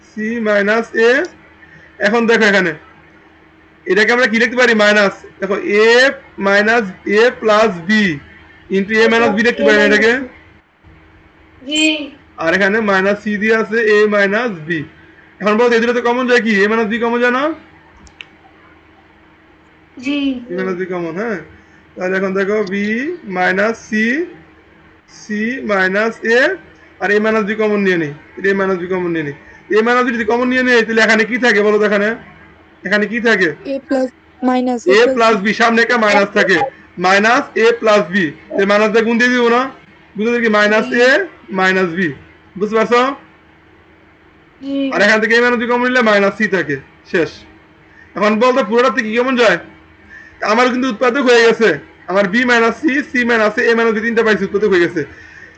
C minus A. এখন দেখো এখানে এটাকে আমরা কি লিখতে পারি? মাইনাস, দেখো এ minus A plus B into A minus B লিখতে পারি না এটাকে? জি আর এখানে মাইনাস সি দিয়ে আছে এ মাইনাস বি। এখন বলতো এই দুটোতে কমন যায় কি? এ মাইনাস বি কমন যায় না? জি এ মাইনাস বি কমন, হ্যাঁ। তাহলে এখন দেখো B minus C, C minus A, আর এ মাইনাস বি কমন নিয়ে নিই। এ মাইনাস বি কমন নিয়ে নিই। এ মাইনাস বি যদি কমন নিয়ে নিই তাহলে এখানে কি থাকে বলো তো? এখানে এখানে কি থাকে? এ plus minus A plus B, সামনে একটা মাইনাস থাকে, মাইনাস এ প্লাস বি। এই মাইনাস দিয়ে গুণ দিয়ে দিব না? গুণ দিয়ে কি? মাইনাস এ মাইনাস বি, বুঝতে পারছো? জি আর এখান থেকে এ মাইনাস বি কমন নিলে মাইনাস সি থাকে, শেষ। এখন বলতো পুরোটা কি কেমন যায়? আমার কিন্তু উৎপাদক হয়ে গেছে, আমার B minus C, C minus এ মাইনাস বি, তিনটা পাইছি, উৎপাদক হয়ে গেছে।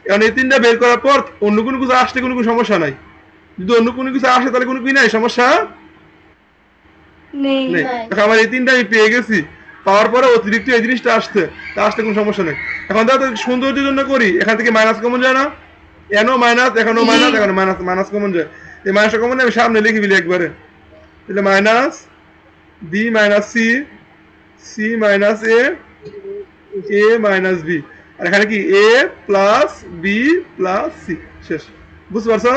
এখন এই তিনটা বের করার পর অন্য কোনো কিছু আসলে কোনো সমস্যা নাই। যদি অন্য কোনো কিছু আসে তাহলে কোনো কি নাই, সমস্যা নেই নেই। এখন আমার এই তিনটা আমি পেয়ে গেছি, পাওয়ার পরে অতিরিক্ত এই জিনিসটা আসছে, তা আসলে কোনো সমস্যা নেই। এখন তাহলে সৌন্দর্যের জন্য করি, এখান থেকে মাইনাস কমন যায় না? এনও মাইনাস, এখনো মাইনাস, এখন মাইনাস, মাইনাস কমন যায়। এই মাইনাসটা কমন আমি সামনে লিখে ফেলি একবারে, তাহলে minus B minus C, C minus A, A minus B. আর এখানে কি? A plus B plus C, শেষ। বুঝতে পারছো?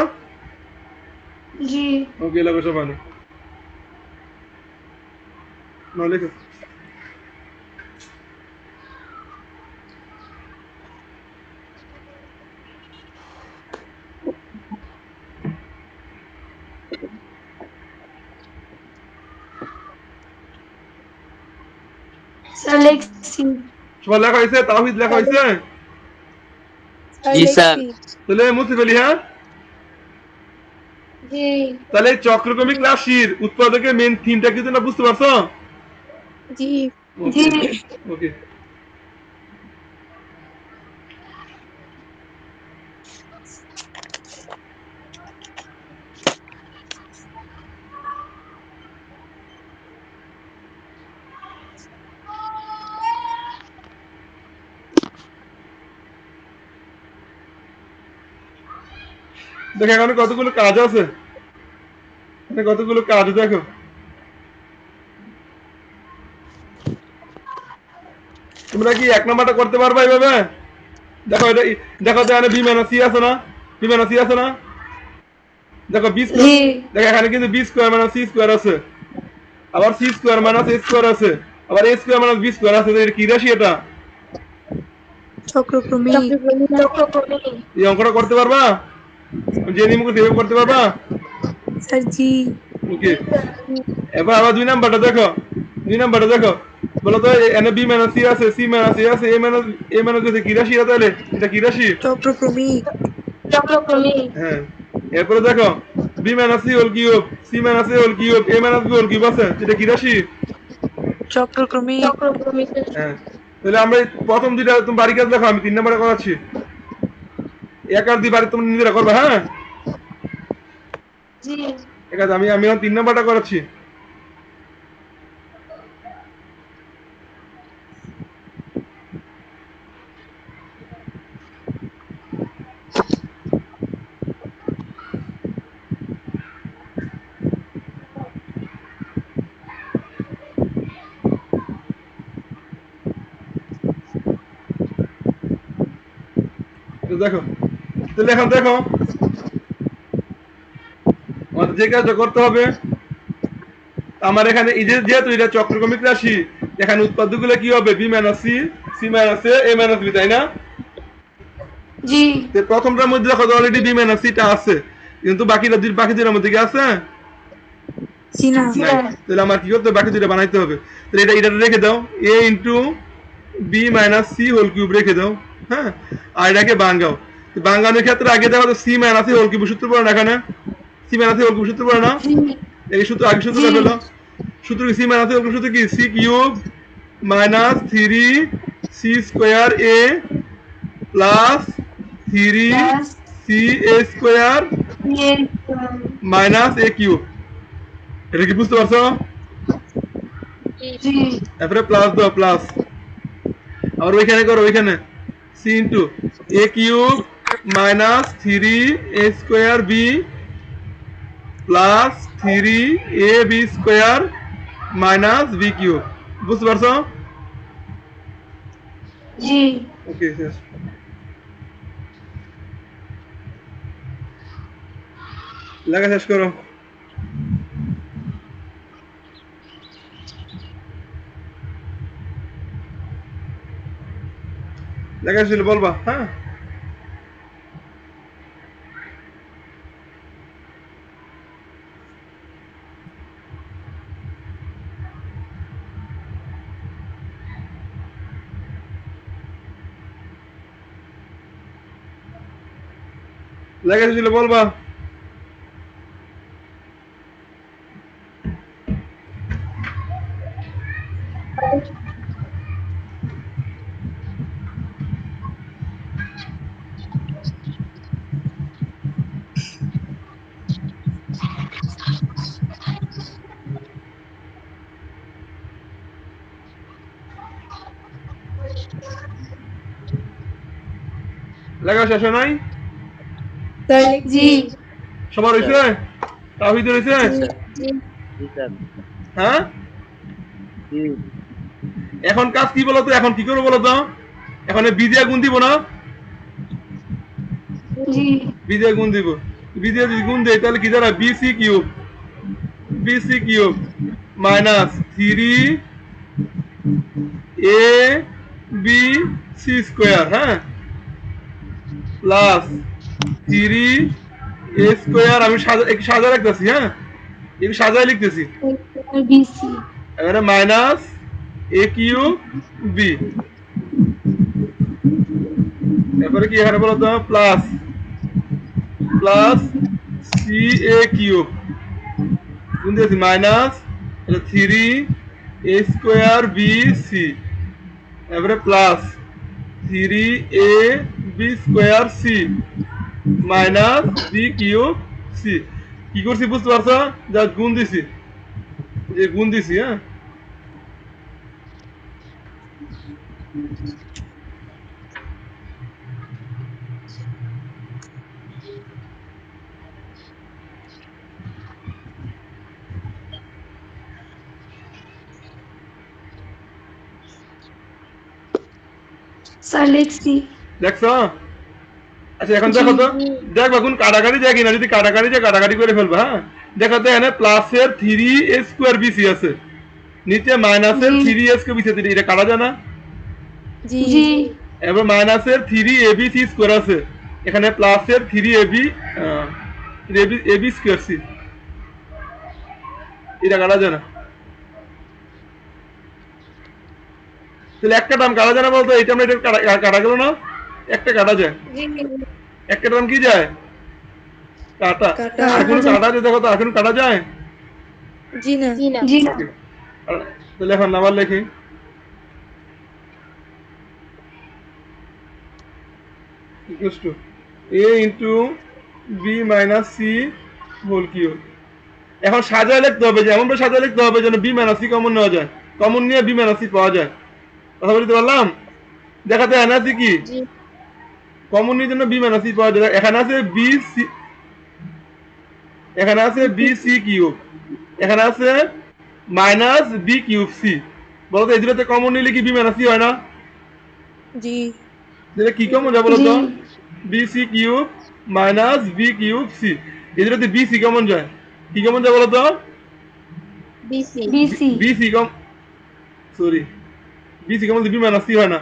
জি ওকে, লাগো সবাই না লেখো। স্যার লিখছি। সবার লেখা হয়েছে? তাওহিদ লেখা হয়েছে? জি স্যার। তাহলে মুছে ফেলি, হ্যাঁ। জি তাহলে চক্রক্রমিক রাশির উৎপাদকের মেন থিমটা কি তোমরা বুঝতে পারছো? জি জি ওকে। দেখো এখানে কতগুলো কাজ আছে, এখানে কতগুলো কাজ দেখো। তোমরা কি এক নাম্বারটা করতে পারবা এইভাবে? দেখো এটা, দেখো তো এখানে বি মাইনাস সি আছে না? বি মাইনাস সি আছে না? দেখো বি স্কোয়ার, জি দেখো এখানে কিন্তু B square minus C square আছে, আবার সি স্কোয়ার মাইনাস এ স্কোয়ার আছে, আবার A square minus B square আছে। এটা কি রাশি? এটা চক্রক্রমিক। এই অঙ্কটা করতে পারবা? যে নিয়ম সেভাবে করতে পারবা? স্যার জি। ওকে। এবার আবার দুই নাম্বারটা দেখো, দুই নাম্বারটা দেখো, বলো তো এখানে বি মাইনাস সি আছে, সি মাইনাস এ আছে, এ মাইনাস বি আছে, কি রাশি? এটা তাহলে এটা কি রাশি? চক্রক্রমিক। হ্যাঁ। এরপরে দেখো B minus C whole cube, C minus A whole cube, A minus B whole cube আছে, এটা কি রাশি? চক্রক্রমিক। হ্যাঁ। তাহলে আমরা এই প্রথম দুইটা তুমি বাড়ি কাজ দেখো, আমি 3 নাম্বারে করাচ্ছি। এক আর দুই বাড়ি তুমি নিজেরা করবে, হ্যাঁ। জি ঠিক আছে, আমি আমি 3 নাম্বারটা করাচ্ছি। তো দেখো, তাহলে এখন দেখো আমাদের যে কাজটা করতে হবে, আমার এখানে এই যে যেহেতু এটা চক্রক্রমিক রাশি, এখানে উৎপাদ্যগুলো কি হবে? B minus C, C minus এ মাইনাস বি, তাই না? জি তো প্রথমটার মধ্যে দেখো অলরেডি বি মাইনাস সিটা আছে, কিন্তু বাকিটা বাকি দুটার মধ্যে কি আছে? জি না। নাই। তাহলে আমার কি করতে হবে? বাকি দুটা বানাইতে হবে। তাহলে এটা রেখে দাও, A into B minus C whole cube রেখে দাও, হ্যাঁ। আর এটাকে বাঙ্গাও। বাঙ্গানোর ক্ষেত্রে আগে দেখো সি মাইনাস হোল কিউব সূত্র পড়ে না? এখানে সি মাইনাস হোল কিউব সূত্র পড়ে না? এই সূত্র আগে সূত্রটা পেলো, সূত্র কি? সি মাইনাস হোল কিউব সূত্র কি? C cube minus 3 C square A plus 3 C A square minus A cube. এটা কি বুঝতে পারছো? জি তারপরে প্লাস দাও, প্লাস আবার ওইখানে করো, ওইখানে C into A cube minus 3a² b plus 3ab² minus B cube. বুঝতে পারছো? জি ওকে, শেষ। লেখা শেষ করো। লেখা শেষ হলে বলবা, হ্যাঁ? লেখা শেষ হলে বলবা। লেখা শেষ হয় নাই? স্যার জি সবার হয়েছে? তাহিদ হয়েছে? হ্যাঁ? এখন কাজ কি বলতো? এখন কি করবো বলতো? এখন বি দিয়ে গুণ দিব না? জি বি দিয়ে গুণ দিব। বি দিয়ে যদি গুণ দেয় তাহলে কি দাঁড়া? BC cube, BC cube minus 3ab হ্যাঁ, প্লাস 3a²। আমি একটু সাজা রাখতেছি, হ্যাঁ, একটু সাজায় লিখতেছি। বিসি এবারে মাইনাস এ কিউব বি, এরপরে কি এখানে বলো তো? Plus plus C A cube গুণ দিয়েছি মাইনাস 3a² b c, এবারে plus 3ab² c minus B cube C. কি করছি বুঝতে পারছো? যা গুণ দিছি, যে গুণ দিছি, হ্যাঁ। স্যার লিখছি দেখছো? আচ্ছা এখন দেখো তো, দেখো এখন কাটাকাটি যায় কিনা। যদি কাটাকাটি যায় কাটাকাটি করে ফেলবো, হ্যাঁ। দেখো তো এখানে প্লাসের 3a² bc আছে, নিচে মাইনাসের জি 3a² bc আছে, এটা কাটা যায় না? জি জি এবার মাইনাসের 3abc² আছে, এখানে প্লাসের 3ab² c, এটা কাটা যায় না। তাহলে একটা টার্ম কাটা যায় না বলতো? এটা আমরা এটা কাটা গেল না? একটা কাটা যায়, একটা টার্ম কি যায়? কাটা। কাটা। এখন কাটা যায়, দেখো তো এখন কাটা যায়। জি না জি না তাহলে এখন আবার লিখি, equals to a into b minus c whole cube। এখন সাজায় লিখতে হবে, যে এমন ভাবে সাজায় লিখতে হবে যেন b minus c কমন নেওয়া যায়, কমন নিয়ে b minus c পাওয়া যায়। কথা বলতে পারলাম? দেখাতে এনআরসি কি কমন নিয়ে জন্য b minus c পাওয়া যায়। এখানে আছে b c, এখানে আছে b c কিউব, এখানে আছে মাইনাস b কিউব c। বলতো এই দুটোতে কমন নিলে কি b minus c হয় না? জি যেটা কি কমন যায় বলতো? জি bc cube minus b cube c। এই দুটোতে bc কমন যায়, কি কমন যায় বলতো? বিসি bc কম, sorry, bc common b minus c হয় না?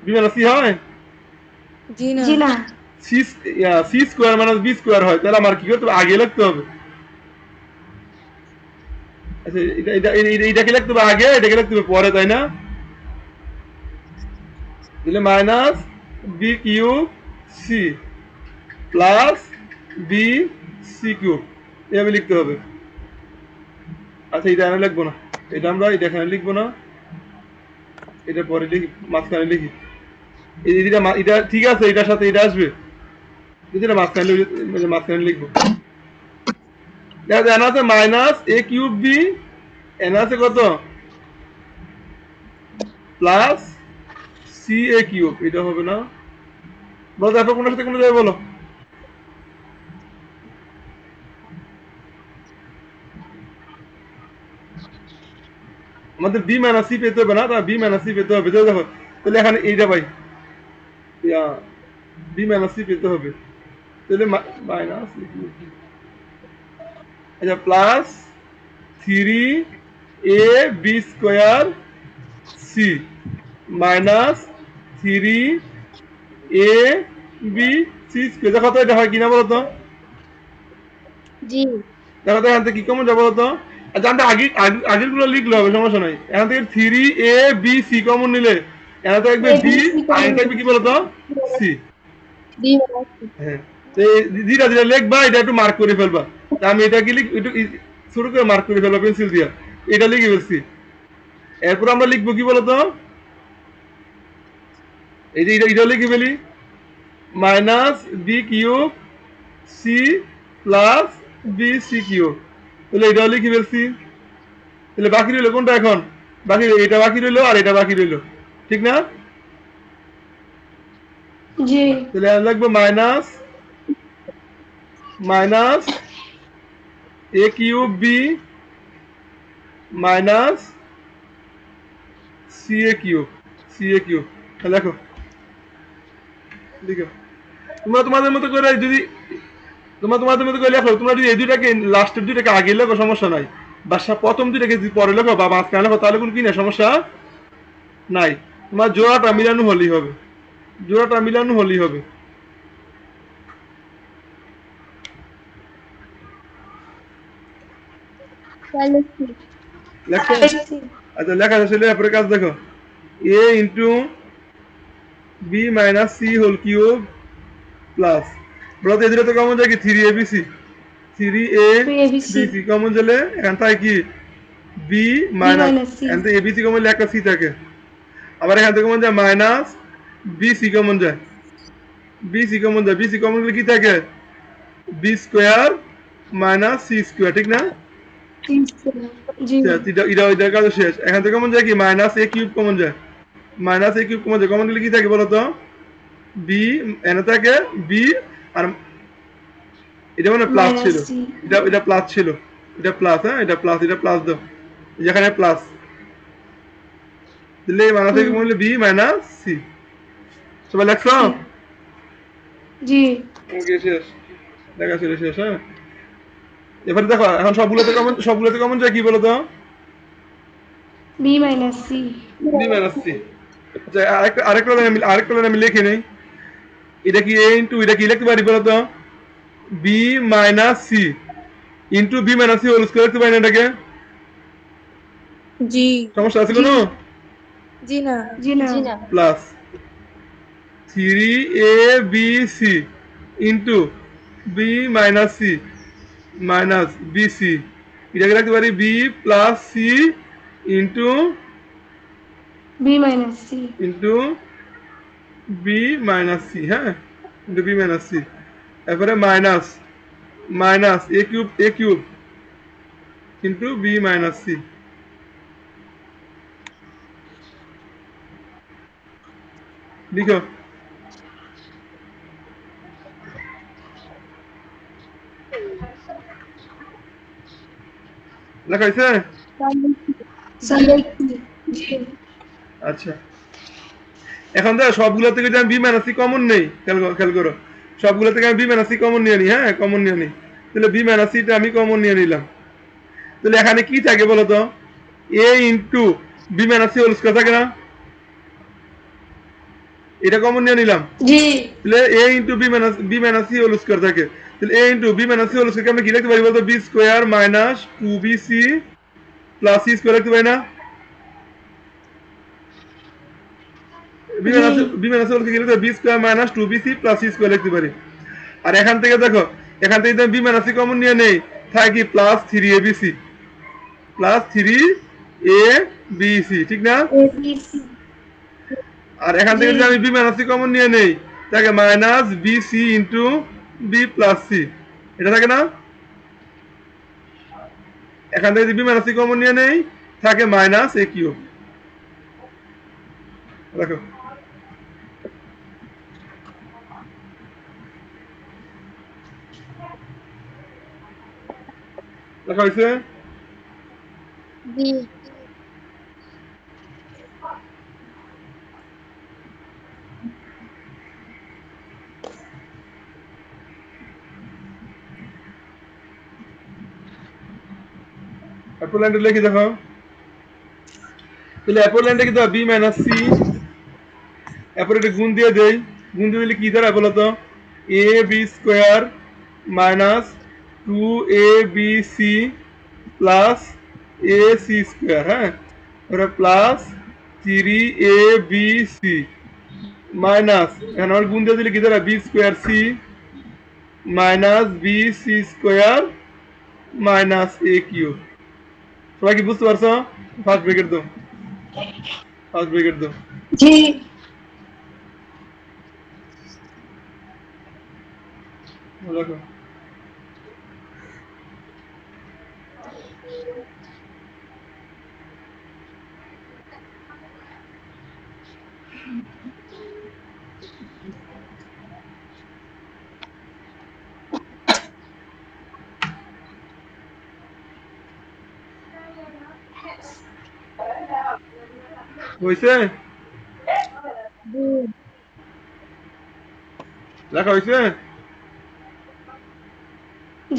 b minus c হয়? জি না জি না c² মাইনাস b² হয়। তাহলে আমার কি করতে হবে? আগে লিখতে হবে। আচ্ছা এটাকে লিখতে হবে আগে, এটাকে লিখতে হবে পরে, তাই না? তাহলে minus B cube C plus B C cube, এভাবে লিখতে হবে। আচ্ছা এটা আমি লিখবো না, এটা আমরা এটা এখানে লিখবো না, এটা পরে লিখি, মাঝখানে লিখি। এটা ঠিক আছে, এটার সাথে এটা আসবে। যেটা মাঝখানে লিখবো। দেখো এন আছে minus A cube B, N আছে কত প্লাস সি এ কিউব, এটা হবে না। বলো তারপর কোনটার সাথে কোনটা যাবে বলো। আমাদের বি মাইনাস সি পেতে হবে না, তা বি মাইনাস সি পেতে হবে। দেখো তাহলে এখানে এইটা পাই, বি মাইনাস সি পেতে হবে। তাহলে মাইনাস আচ্ছা প্লাস 3 এ বি স্কোয়ার সি মাইনাস 3 এ বি সি স্কোয়ার। দেখো তো এটা হয় কিনা বলো তো। জি দেখো তো এখান থেকে কি কমন যাবো বলো তো। আচ্ছা আমরা আগের গুলো লিখলে হবে, সমস্যা নাই। এখান থেকে 3 a b c কমন নিলে এখানে থাকবে বি, আর এখানে থাকবে কি বলতো সি। বি হ্যাঁ ধীরে ধীরে লিখবা, এটা একটু মার্ক করে ফেলবা। তা আমি এটা কি একটু শুরু করে মার্ক করে ফেলবা পেন্সিল দিয়া, এটা লিখে ফেলছি। এরপর আমরা লিখবো কি বলতো, এই যে এটা লিখে ফেলি minus B cube C plus B C cube. তাহলে এটাও লিখে ফেলছি। তাহলে বাকি রইলো কোনটা এখন, বাকি এটা বাকি রইলো আর এটা বাকি রইলো, ঠিক না? জি তাহলে আমি লিখবো minus minus A cube B minus C A cube. লেখো লিখো। তোমরা তোমাদের মতো করে যদি তোমাদের মতো করে লেখো, তোমরা যদি এই দুইটাকে লাস্টের দুইটাকে আগে লেখো সমস্যা নাই, বা প্রথম দুইটাকে যদি পরে লেখো বা মাঝখানে লেখো তাহলে কোনো কি না সমস্যা নাই। তোমার জোড়াটা মিলানো হলেই হবে, জোড়াটা মিলানো হলেই হবে। লেখো আচ্ছা লেখা শেষে এরপরে কাজ দেখো, A into B minus C whole cube plus বলতে এদের তো কমন যায় কি 3abc 3abc কমন গেলে এখান থেকে কি বি মাইনাস এখান থেকে abc কমন গেলে একটা সি থাকে, আবার এখান থেকে কমন যায় মাইনাস বিসি কমন যায়, বিসি কমন গেলে কি থাকে B square minus C square, ঠিক না? জি এটা কাজ শেষ। এখান থেকে কমন যায় কি মাইনাস এ কিউব কমন যায়, মাইনাস এ কিউব কমন যায়, কমন গেলে কি থাকে বলতো বি এনে থাকে বি, আর এটা মানে প্লাস ছিল, এটা প্লাস ছিল, এটা প্লাস, হ্যাঁ এটা প্লাস দাও যেখানে প্লাস দিলে মাইনাস থেকে কমলে বি মাইনাস সি। সবাই লেখছো? জি ওকে শেষ, দেখা ছিল শেষ। হ্যাঁ এবারে দেখো এখন সবগুলোতে কমন যায় কি বলো তো B minus C B minus C. আচ্ছা আরেকটা লাইন আমি লিখে নেই, এটা কি এ ইন্টু এটা কি লিখতে পারি বলো তো B minus C into B minus C whole square লিখতে পারি না এটাকে? জি সমস্যা আছে কোনো? জি না জি না plus 3abc into B minus C minus BC, এটাকে রাখতে পারি B plus C into B minus C B minus C, হ্যাঁ ইন্টু বি মাইনাস সি। তারপরে minus A cube into B minus C. লিখো লেখা হয়েছে? আচ্ছা এখন দেখ সবগুলো থেকে যদি আমি বি মাইনাস সি কমন নেই, খেয়াল করো সবগুলো থেকে আমি বি মাইনাস সি কমন নিয়ে নিই, হ্যাঁ কমন নিয়ে নিই। তাহলে বি মাইনাস সিটা আমি কমন নিয়ে নিলাম। তাহলে এখানে কি থাকে বলো তো A into B minus C whole square থাকে না, এটা কমন নিয়ে নিলাম। তাহলে A into B minus C whole square থাকে, তাহলে A into B minus C whole square আমরা কি লিখতে পারি বলতো B square minus 2bc plus C square লিখতে পারি না? বি মাইনাস হোল স্কয়ার লিখতে B square minus 2bc plus C square লিখতে পারি। আর এখান থেকে দেখো এখান থেকে বি মাইনাস সি কমন নিয়ে নেই, থাকে প্লাস 3abc প্লাস 3abc, ঠিক না? আর এখান থেকে যদি আমি বি মাইনাস সি কমন নিয়ে নেই তাকে minus BC into B plus C, এটা থাকে না? এখান থেকে বি মাইনাস সি কমন নিয়ে নেই, থাকে মাইনাস এ কিউব। দেখো লেখা হয়েছে। জি অ্যাপল লাইনটা লিখে দেখো, তাহলে অ্যাপল লাইনটা কি দাও বি মাইনাস সি, এরপর এটা গুণ দিয়ে দেই, গুণ দিয়ে দিলে কি দাঁড়ায় বলো তো? A B square minus 2abc plus A C square, হ্যাঁ, ওটা প্লাস 3abc মাইনাস, এখন আমার গুণ দিয়ে দিলে কি দাঁড়ায়? B square C minus B C square minus A কিউ। সবাই কি বুঝতে পারছো? ফার্স্ট ব্রেকেট দাও, ফার্স্ট ব্রেকেট দাও। জি দেখো হয়েছে, লেখা হয়েছে।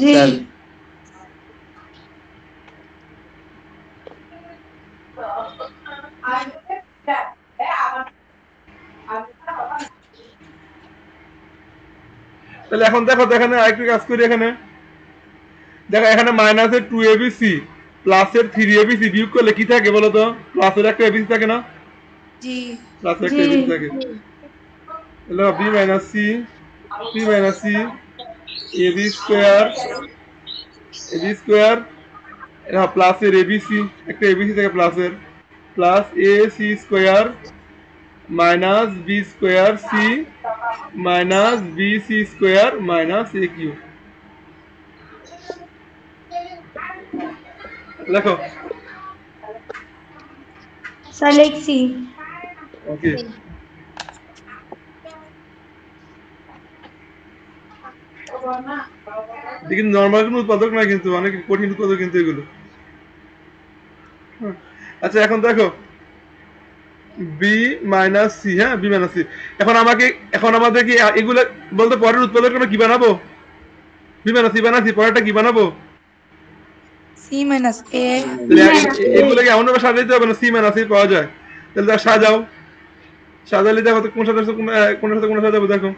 জি তাহলে এখন দেখো তো, এখানে আরেকটু কাজ করি। এখানে দেখো, এখানে মাইনাসের 2abc প্লাসের 3abc বিয়োগ করলে কি থাকে বলো তো? প্লাসের একটা abc থাকে না? জি প্লাসের একটা জি abc থাকে। তাহলে B minus C, B minus C AB square, AB square প্লাসের এবিসি, একটা এবিসি থাকে প্লাসের, plus A C square minus B square C minus B C square minus A cube. লেখো। স্যার লিখছি। ওকে, কিন্তু নর্মাল কোনো উৎপাদক না, কিন্তু অনেক কঠিন উৎপাদক কিন্তু এগুলো। আচ্ছা এখন দেখো বি মাইনাস সি, হ্যাঁ বি মাইনাস সি। এখন আমাকে, এখন আমাদের কি এগুলো বলতে পরের উৎপাদক আমরা কি বানাবো? বি মাইনাস সি বানাচ্ছি, পরেরটা কি বানাবো? সি মাইনাস এ এগুলোকে এমন ভাবে সাজাইতে হবে না সি মাইনাস সি পাওয়া যায়। তাহলে তার সাজাও, সাজালে দেখো তো কোন সাথে কোন সাথে কোন সাজাবো। দেখো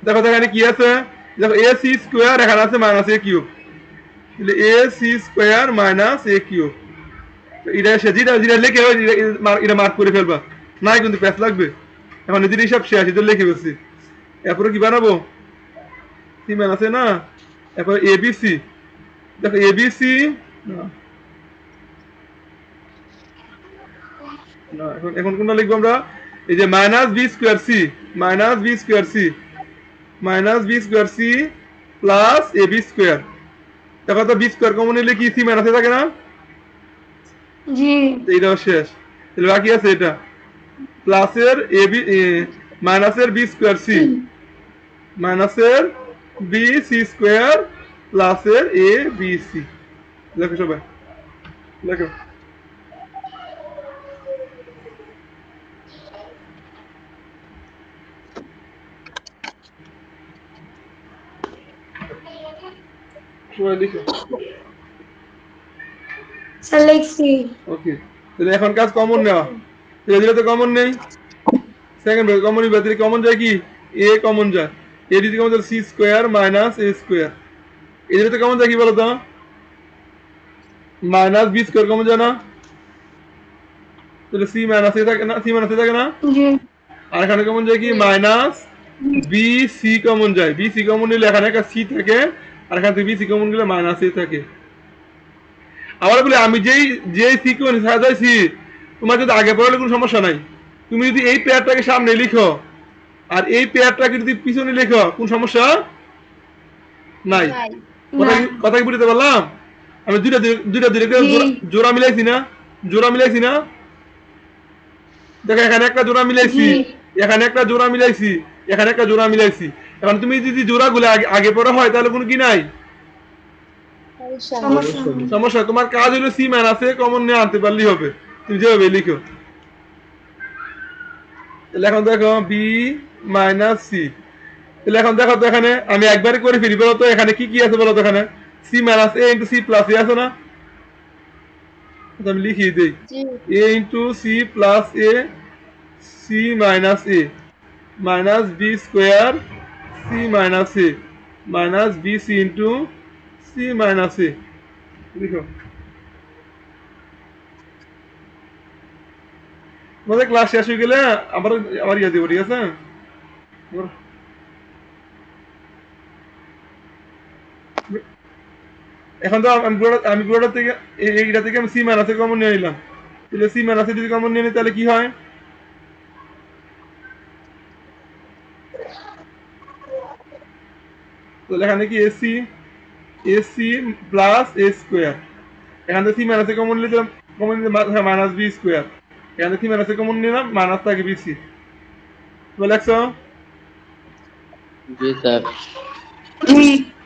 দেখো এখানে কি আছে? দেখো এ সি স্কোয়ার, এখানে আছে মাইনাস এ কিউব, তাহলে A C square minus A cube. এটা যেটা যেটা লিখে এটা মার্ক করে ফেলবা, নাই কিন্তু প্যাচ লাগবে। এখন এদের হিসাব শেষ, এদের লিখে ফেলছি। এরপরে কি বানাবো? সি মাইনাস এ না, এরপর এবিসি। দেখো এবিসি না, এখন এখন কোনটা লিখবো আমরা? এই যে minus B square C, minus B square C minus B square C plus A B square. দেখো তো বি স্কোয়ার কমন নিলে কি সি মাইনাসে থাকে না? জি এইটাও শেষ। তাহলে বাকি আছে এটা প্লাসের এ বি মাইনাসের বি স্কোয়ার সি মাইনাসের বি সি স্কোয়ার প্লাসের এ বি সি। দেখো সবাই, দেখো সবাই লিখো। স্যার লিখছি। ওকে, তাহলে এখন কাজ কমন নেওয়া। এদিকে তো কমন নেই, সেকেন্ড ব্রেকেট কমন নিবে, তাহলে কমন যায় কি? এ কমন যায়, এ দিকে কমন যায় সি স্কোয়ার মাইনাস এ স্কোয়ার। এদিকে তো কমন যায় কি বলো তো? মাইনাস বি স্কোয়ার কমন যায় না? তাহলে সি মাইনাস এ থাকে না, সি মাইনাস এ থাকে না? জি আর এখানে কমন যায় কি? মাইনাস বি সি কমন যায়, বি সি কমন নিলে এখানে একটা সি থাকে, আর এখান থেকে বি সি কমন গেলে মাইনাস এ থাকে। আবার বলি আমি যেই যেই সিকোয়েন্স সাজাইছি, তোমার যদি আগে পড়ালে কোনো সমস্যা নাই, তুমি যদি এই পেয়ারটাকে সামনে লিখো আর এই পেয়ারটাকে যদি পিছনে লিখো কোন সমস্যা নাই কথা কি বুঝতে পারলাম আমি দুইটা দুইটা দুইটা জোড়া মিলাইছি না দেখো এখানে একটা জোড়া মিলাইছি এখানে একটা জোড়া মিলাইছি এখানে একটা জোড়া মিলাইছি এখন তুমি যদি জোড়াগুলো আগে পরে হয় তাহলে কোনো কি নাই সমস্যা তোমার কাজ হলো সি মাইনাস এ কমন নিয়ে আনতে পারলেই হবে তুমি যেভাবে লিখো তাহলে এখন দেখো বি মাইনাস সি তাহলে এখন দেখো তো এখানে আমি একবারে করে ফিরি বলো তো এখানে কি কি আছে বলো তো এখানে C minus A into C plus A আছে না আমি লিখিয়ে দিই A into C plus A C minus A minus B square C minus A minus B C into C minus A লিখো আমাদের ক্লাস শেষ হয়ে গেলে আবার আবার ইয়ে দেবো ঠিক আছে এখন তো আমি পুরোটা থেকে এইটা থেকে আমি সি মাইনাসে কমন নিয়ে নিলাম তাহলে সি মাইনাসে যদি কমন নিয়ে নিই তাহলে কি হয় তাহলে এখানে কি এসি প্লাস এ স্কোয়ার এখান থেকে সি মাইনাসে কমন নিলাম মাইনাস বি স্কোয়ার এখানে সি মাইনাসে কমন নিলাম মাইনাস থাকে বিসি বলে একশো জি স্যার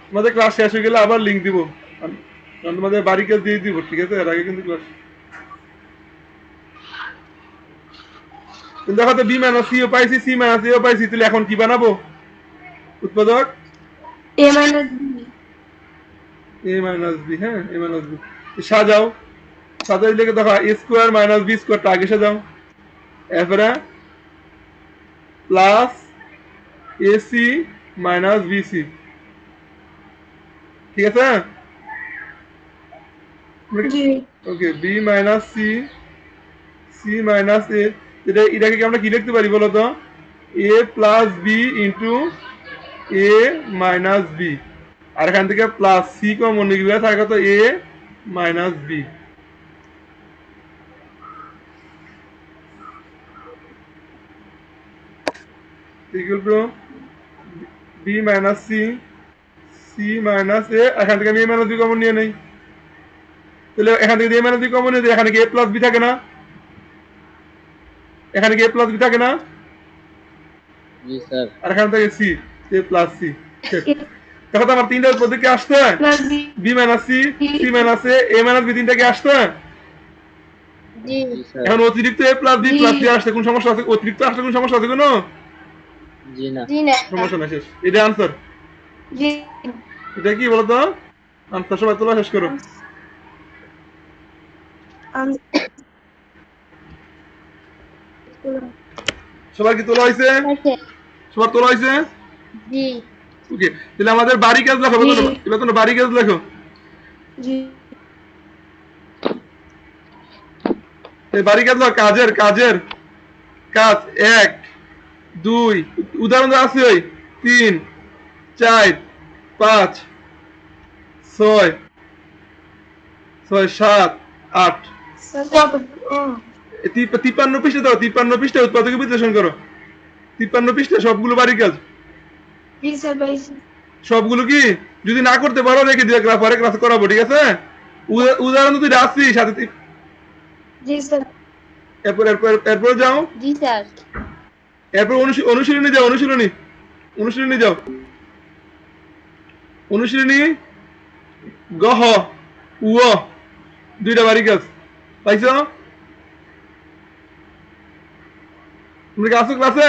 তোমাদের ক্লাস শেষ হয়ে গেলে আবার লিঙ্ক দিব তোমাদের বাড়ি কাজ দিয়ে দিব ঠিক আছে এর আগে কিন্তু ক্লাস দেখো তো বি মাইনাস সিও পাইছি সি মাইনাস এও পাইছি তাহলে এখন কি বানাবো উৎপাদক এ মাইনাস বি হ্যাঁ এ মাইনাস বি সাজাও সাজাই লিখে দেখো এ স্কোয়ার মাইনাস বি স্কোয়ারটা আগে সাজাও এরপরে প্লাস এসি মাইনাস বিসি ঠিক আছে okay B minus C minus A এটাকে আমরা কি লিখতে পারি বলো তো A plus B into A minus B আর এখান থেকে প্লাস সি কমন নিয়ে থাকে তো A minus B B minus C minus A এখান থেকে আমি এ মাইনাস বি কমন নিয়ে নেই তাহলে এখান থেকে এ মাইনাস বি কমন নিয়ে এখানে কি এ প্লাস বি থাকে না এখানে কি এ প্লাস বি থাকে না জি স্যার আর এখান থেকে সি এ প্লাস সি দেখো তো আমার তিনটার পদ্ধতি আসছে বি মাইনাস সি মাইনাস এ মাইনাস বি তিনটা কি আসছে জি স্যার এখন অতিরিক্ত এ প্লাস বি প্লাস সি আসছে কোন সমস্যা আছে অতিরিক্ত আসলে কোন সমস্যা আছে কোনো জি না সমস্যা না শেষ এটা আনসার জি এটা কি বলো তো আনসার সবাই তোলা শেষ করো সবার কি তোলা হয়েছে সবার তোলা হয়েছে জি ওকে তাহলে আমাদের বাড়ি কাজ লেখো এবার তোমরা বাড়ি কাজ লেখো জি এই বাড়ি কাজ লেখো কাজের কাজ 1 2 উদাহরণ আছে ওই 3 4 5 6 7 8 53 পৃষ্ঠা দাও 53 পৃষ্ঠা উৎপাদক বিশ্লেষণ করো 53 পৃষ্ঠা সবগুলো বাড়ি কাজ জি স্যার পাইছি সবগুলো কি যদি না করতে পারো রেখে দিও পরে ক্লাস করাবো ঠিক আছে উদাহরণ তুই আসছি সাথে জি স্যার এরপর যাও জি স্যার এরপর অনুশীলনী যাও অনুশীলনী গহ উ দুইটা বাড়ি কাজ পাইছো তুমি কি আসো ক্লাসে